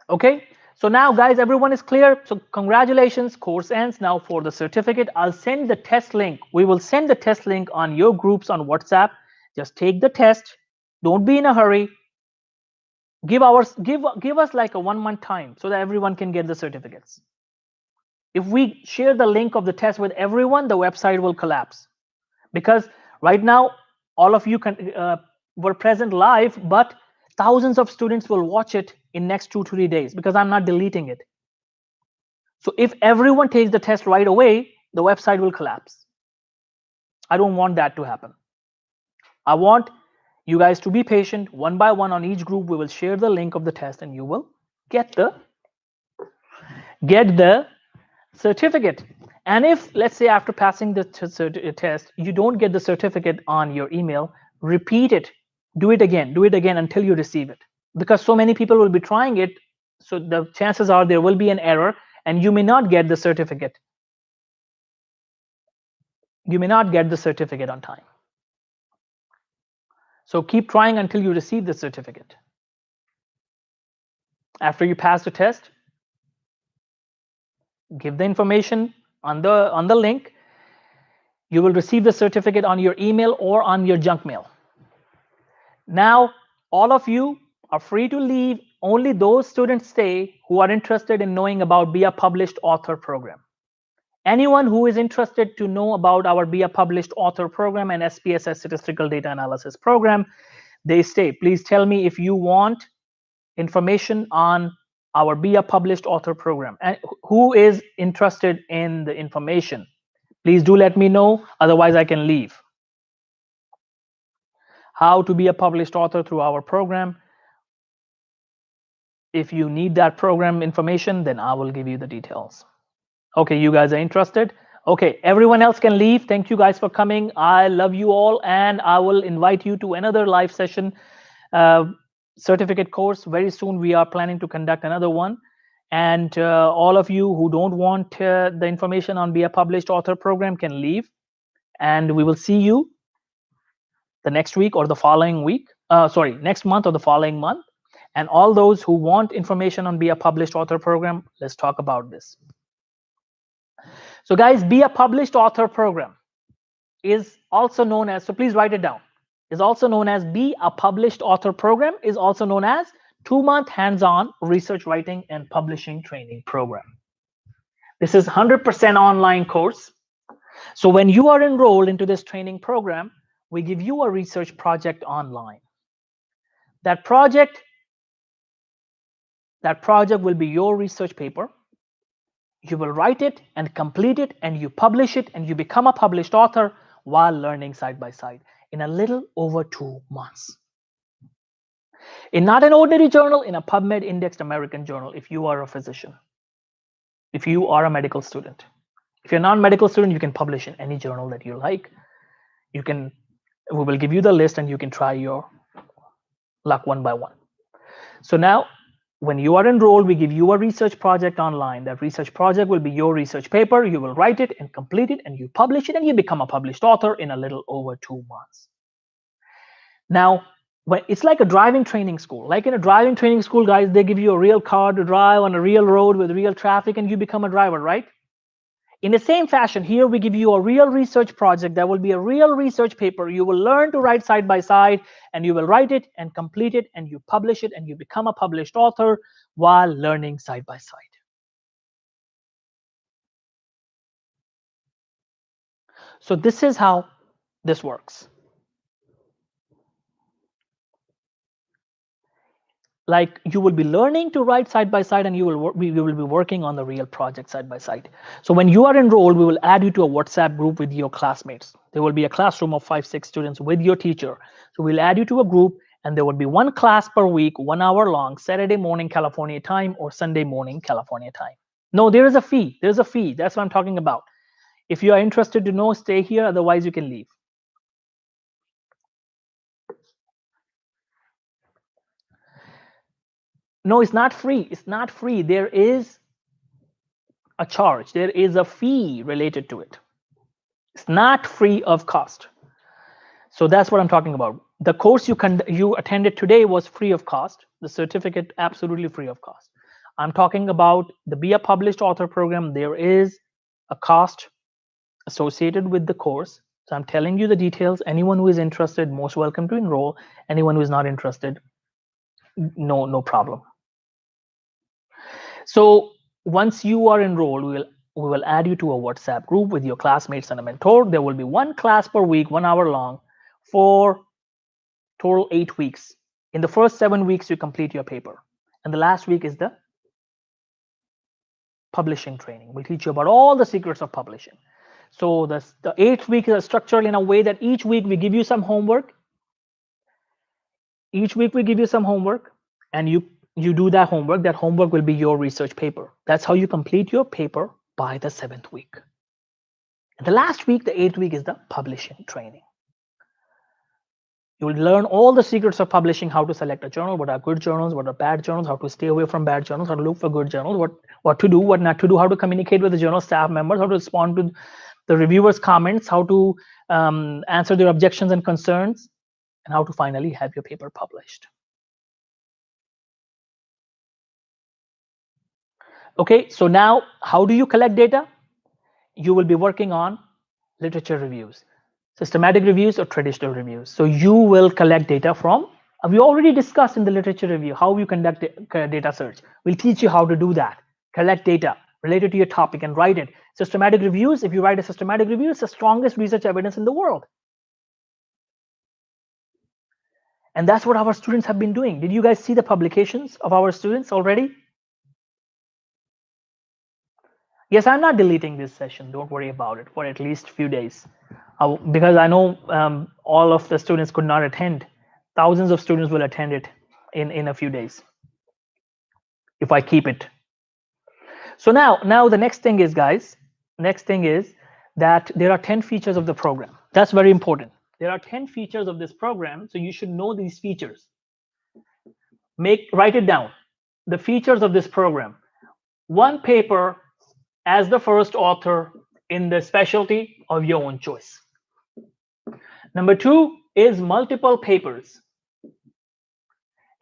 Okay, so now guys, everyone is clear. So congratulations, course ends. Now for the certificate, I'll send the test link. We will send the test link on your groups on WhatsApp. Just take the test. Don't be in a hurry. Give us like a 1 month time so that everyone can get the certificates. If we share the link of the test with everyone, the website will collapse. Because right now, all of you were present live, but thousands of students will watch it in next 2 to 3 days because I'm not deleting it. So if everyone takes the test right away, the website will collapse. I don't want that to happen. I want you guys to be patient. One by one on each group, we will share the link of the test and you will get the get the certificate. And if, let's say, after passing the test, you don't get the certificate on your email, repeat it. Do it again until you receive it. Because so many people will be trying it, so the chances are there will be an error and you may not get the certificate. You may not get the certificate on time. So keep trying until you receive the certificate. After you pass the test, give the information on the link. You will receive the certificate on your email or on your junk mail. Now, all of you are free to leave. Only those students stay who are interested in knowing about Be a Published Author program. Anyone who is interested to know about our Be a Published Author program and SPSS Statistical Data Analysis program, they stay. Please tell me if you want information on our Be a Published Author program. And who is interested in the information? Please do let me know, otherwise I can leave. How to be a published author through our program. If you need that program information, then I will give you the details. Okay, you guys are interested? Okay, everyone else can leave. Thank you guys for coming. I love you all, and I will invite you to another live session certificate course. Very soon we are planning to conduct another one. And all of you who don't want the information on Be a Published Author program can leave. And we will see you the next week or the following week. Next month or the following month. And all those who want information on Be a Published Author program, let's talk about this. So guys, Be a Published Author program is also known as, so please write it down, is also known as Be a Published Author program, is also known as 2-month hands-on research writing and publishing training program. This is 100% online course. So when you are enrolled into this training program, we give you a research project online. That project will be your research paper. You will write it and complete it, and you publish it, and you become a published author while learning side by side in a little over 2 months. In not an ordinary journal, in a PubMed indexed American journal, if you are a physician, if you are a medical student. If you're not a medical student, you can publish in any journal that you like. We will give you the list and you can try your luck one by one. So now, when you are enrolled, we give you a research project online. That research project will be your research paper. You will write it and complete it, and you publish it, and you become a published author in a little over 2 months. Now, it's like a driving training school. Like in a driving training school, guys, they give you a real car to drive on a real road with real traffic, and you become a driver, right? In the same fashion, here we give you a real research project. That will be a real research paper. You will learn to write side by side, and you will write it and complete it, and you publish it, and you become a published author while learning side by side. So this is how this works. Like, you will be learning to write side by side, and we will be working on the real project side by side. So when you are enrolled, we will add you to a WhatsApp group with your classmates. There will be a classroom of 5-6 students with your teacher. So we'll add you to a group, and there will be one class per week, 1 hour long, Saturday morning California time or Sunday morning California time. No, there is a fee. There's a fee. That's what I'm talking about. If you are interested to know, stay here. Otherwise, you can leave. No, it's not free. It's not free. There is a charge. There is a fee related to it. It's not free of cost. So that's what I'm talking about. The course you attended today was free of cost. The certificate, absolutely free of cost. I'm talking about the Be a Published Author program. There is a cost associated with the course. So I'm telling you the details. Anyone who is interested, most welcome to enroll. Anyone who is not interested, no problem. So once you are enrolled, we will add you to a WhatsApp group with your classmates and a mentor. There will be one class per week, 1 hour long, for total 8 weeks. In the first 7 weeks, you complete your paper. And the last week is the publishing training. We'll teach you about all the secrets of publishing. So the 8th week is structured in a way that each week we give you some homework. Each week we give you some homework, and You do that homework. That homework will be your research paper. That's how you complete your paper by the 7th week. And the last week, the 8th week, is the publishing training. You will learn all the secrets of publishing, how to select a journal, what are good journals, what are bad journals, how to stay away from bad journals, how to look for good journals, what to do, what not to do, how to communicate with the journal staff members, how to respond to the reviewers' comments, how to answer their objections and concerns, and how to finally have your paper published. Okay, so now how do you collect data? You will be working on literature reviews, systematic reviews or traditional reviews. So you will collect data from, we already discussed in the literature review how you conduct data search. We'll teach you how to do that. Collect data related to your topic and write it. Systematic reviews, if you write a systematic review, it's the strongest research evidence in the world. And that's what our students have been doing. Did you guys see the publications of our students already? Yes, I'm not deleting this session. Don't worry about it for at least a few days. Because I know all of the students could not attend. Thousands of students will attend it in a few days if I keep it. So now the next thing is, guys, that there are 10 features of the program. That's very important. There are 10 features of this program, so you should know these features. Write it down. The features of this program. One paper as the first author in the specialty of your own choice. Number 2 is multiple papers.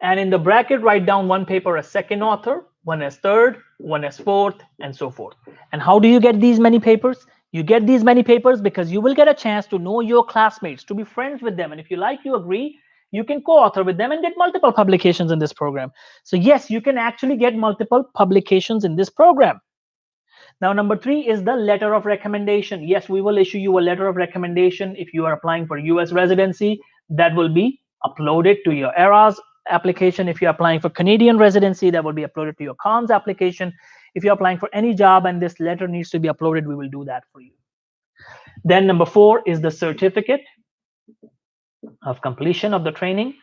And in the bracket, write down one paper as second author, one as third, one as fourth, and so forth. And how do you get these many papers? You get these many papers because you will get a chance to know your classmates, to be friends with them. And if you like, you agree, you can co-author with them and get multiple publications in this program. So yes, you can actually get multiple publications in this program. Now, number 3 is the letter of recommendation. Yes, we will issue you a letter of recommendation if you are applying for US residency. That will be uploaded to your ERAS application. If you're applying for Canadian residency, that will be uploaded to your CONS application. If you're applying for any job and this letter needs to be uploaded, we will do that for you. Then number 4 is the certificate of completion of the training.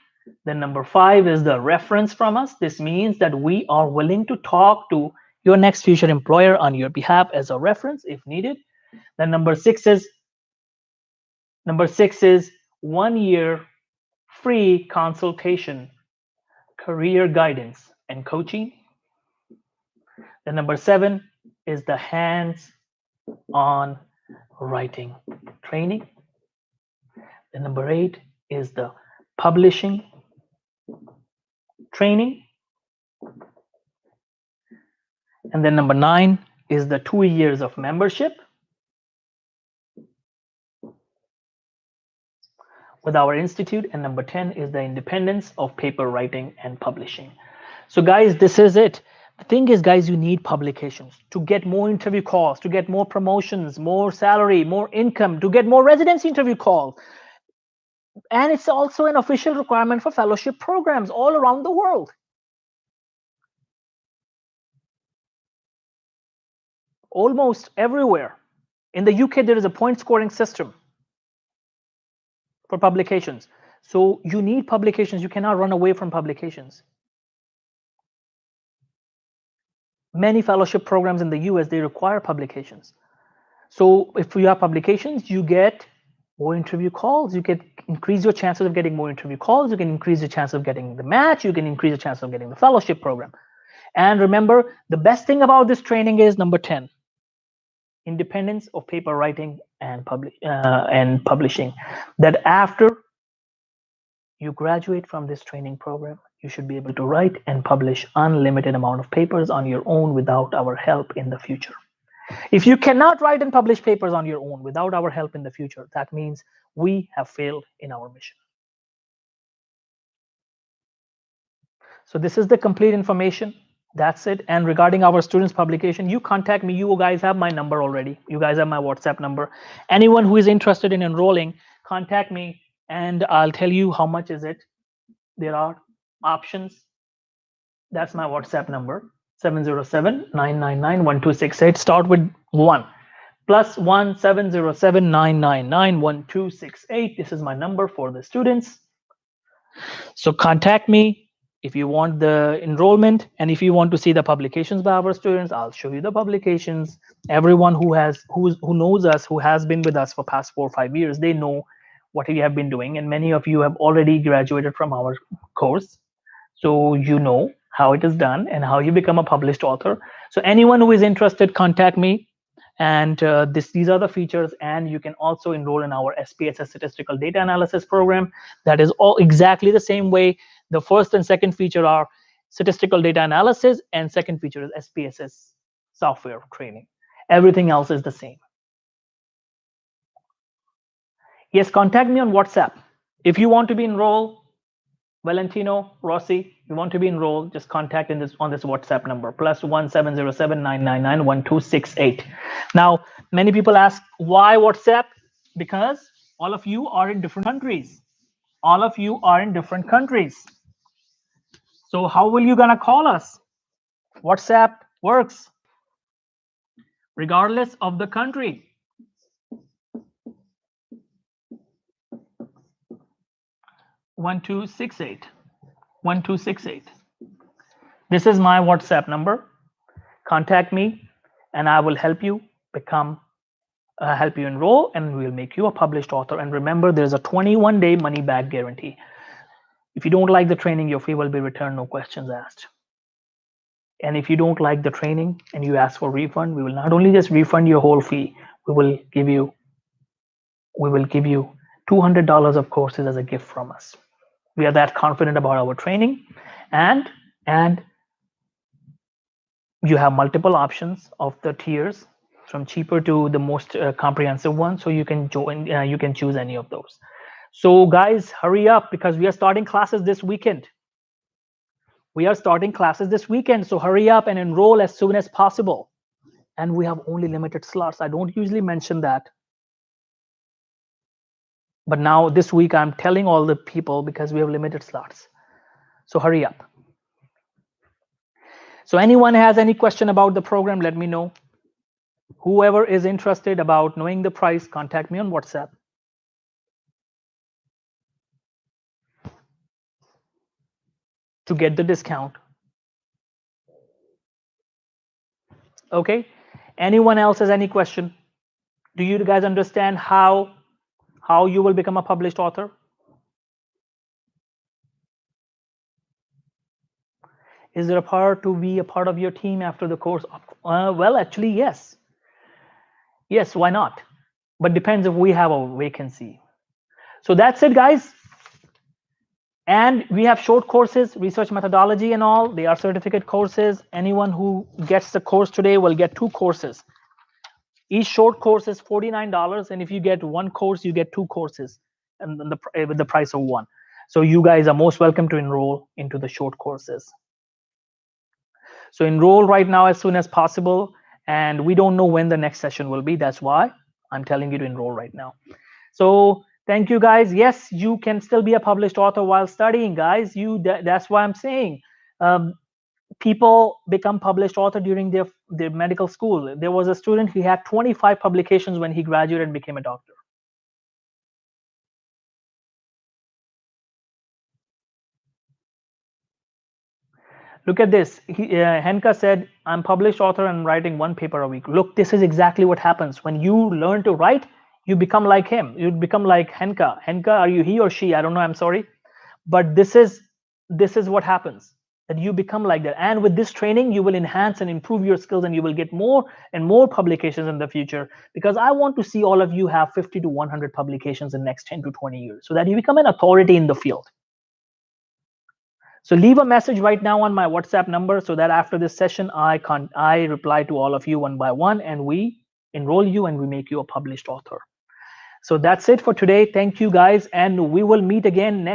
Then number 5 is the reference from us. This means that we are willing to talk to your next future employer on your behalf as a reference if needed. Then number 6 is 1 year free consultation, career guidance, and coaching. Then number 7 is the hands-on writing training. Then number 8 is the publishing training. And then number 9 is the 2 years of membership with our institute. And number 10 is the independence of paper writing and publishing. So guys, this is it. The thing is, guys, you need publications to get more interview calls, to get more promotions, more salary, more income, to get more residency interview calls. And it's also an official requirement for fellowship programs all around the world. Almost everywhere. In the UK, there is a point scoring system for publications. So you need publications. You cannot run away from publications. Many fellowship programs in the US, they require publications. So if you have publications, you get more interview calls. You can increase your chances of getting more interview calls. You can increase your chance of getting the match. You can increase your chance of getting the fellowship program. And remember, the best thing about this training is number 10. Independence of paper writing and publishing. That after you graduate from this training program, you should be able to write and publish unlimited amount of papers on your own without our help in the future. If you cannot write and publish papers on your own without our help in the future, that means we have failed in our mission. So this is the complete information. That's it. And regarding our students' publication, you contact me. You guys have my number already. You guys have my WhatsApp number. Anyone who is interested in enrolling, contact me and I'll tell you how much is it. There are options. That's my WhatsApp number, 707-999-1268. Start with 1. +1 707-999-1268. This is my number for the students. So contact me. If you want the enrollment and if you want to see the publications by our students, I'll show you the publications. Everyone who knows us, who has been with us for past 4 or 5 years, they know what we have been doing, and many of you have already graduated from our course, so you know how it is done and how you become a published author. So anyone who is interested, contact me. And these are the features, and you can also enroll in our SPSS statistical data analysis program. That is all exactly the same way. The first and second feature are statistical data analysis, and second feature is SPSS software training. Everything else is the same. Yes, contact me on WhatsApp. If you want to be enrolled, Valentino Rossi, you want to be enrolled, just contact on this WhatsApp number, +17079991268. Now, many people ask, why WhatsApp? Because all of you are in different countries. All of you are in different countries. So how will you gonna call us? WhatsApp works regardless of the country. 1268. 1268. This is my WhatsApp number. Contact me and I will help you help you enroll, and we'll make you a published author. And remember, there's a 21-day money back guarantee. If you don't like the training, your fee will be returned, no questions asked. And if you don't like the training and you ask for refund, we will not only just refund your whole fee, we will give you $200 of courses as a gift from us. We are that confident about our training, and you have multiple options of the tiers, from cheaper to the most comprehensive one. So you can join, you can choose any of those. So guys, hurry up, because we are starting classes this weekend. We are starting classes this weekend. So hurry up and enroll as soon as possible. And we have only limited slots. I don't usually mention that, but now this week I'm telling all the people because we have limited slots. So hurry up. So anyone has any question about the program, let me know. Whoever is interested about knowing the price, contact me on WhatsApp. To get the discount. Okay. Anyone else has any question? Do you guys understand how you will become a published author? Is there a part to be a part of your team after the course? Well, actually, yes. Yes, why not? But depends if we have a vacancy. So that's it, guys. And we have short courses, research methodology and all. They are certificate courses. Anyone who gets the course today will get 2 courses. Each short course is $49, and if you get 1 course, you get 2 courses, and with the price of 1. So you guys are most welcome to enroll into the short courses. So enroll right now as soon as possible, and we don't know when the next session will be. That's why I'm telling you to enroll right now. So thank you, guys. Yes, you can still be a published author while studying, guys. That's why I'm saying. People become published author during their medical school. There was a student, he had 25 publications when he graduated and became a doctor. Look at this. Henka said, I'm published author and writing 1 paper a week. Look, this is exactly what happens. When you learn to write, you become like him. You become like Henka. Henka, are you he or she? I don't know, I'm sorry. But this is what happens, that you become like that. And with this training, you will enhance and improve your skills, and you will get more and more publications in the future, because I want to see all of you have 50 to 100 publications in the next 10 to 20 years, so that you become an authority in the field. So leave a message right now on my WhatsApp number, so that after this session, I reply to all of you one by one, and we enroll you and we make you a published author. So that's it for today. Thank you, guys, and we will meet again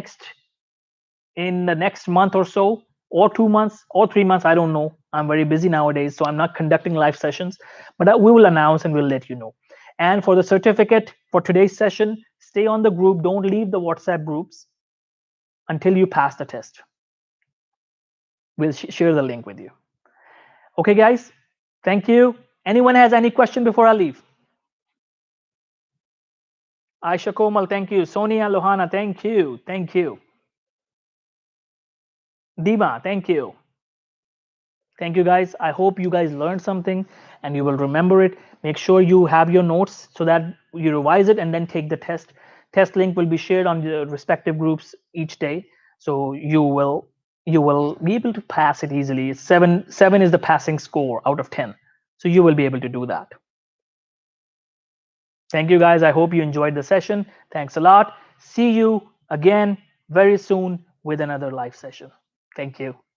in the next month or so, or 2 months or 3 months. I don't know. I'm very busy nowadays, so I'm not conducting live sessions, but we will announce and we'll let you know. And for the certificate for today's session, stay on the group. Don't leave the WhatsApp groups until you pass the test. We'll share the link with you. Okay, guys, thank you. Anyone has any question before I leave? Aisha Komal, thank you. Sonia Lohana, thank you. Thank you. Dima, thank you. Thank you, guys. I hope you guys learned something and you will remember it. Make sure you have your notes so that you revise it and then take the test. Test link will be shared on the respective groups each day, so you will be able to pass it easily. Seven is the passing score out of 10, so you will be able to do that. Thank you, guys. I hope you enjoyed the session. Thanks a lot. See you again very soon with another live session. Thank you.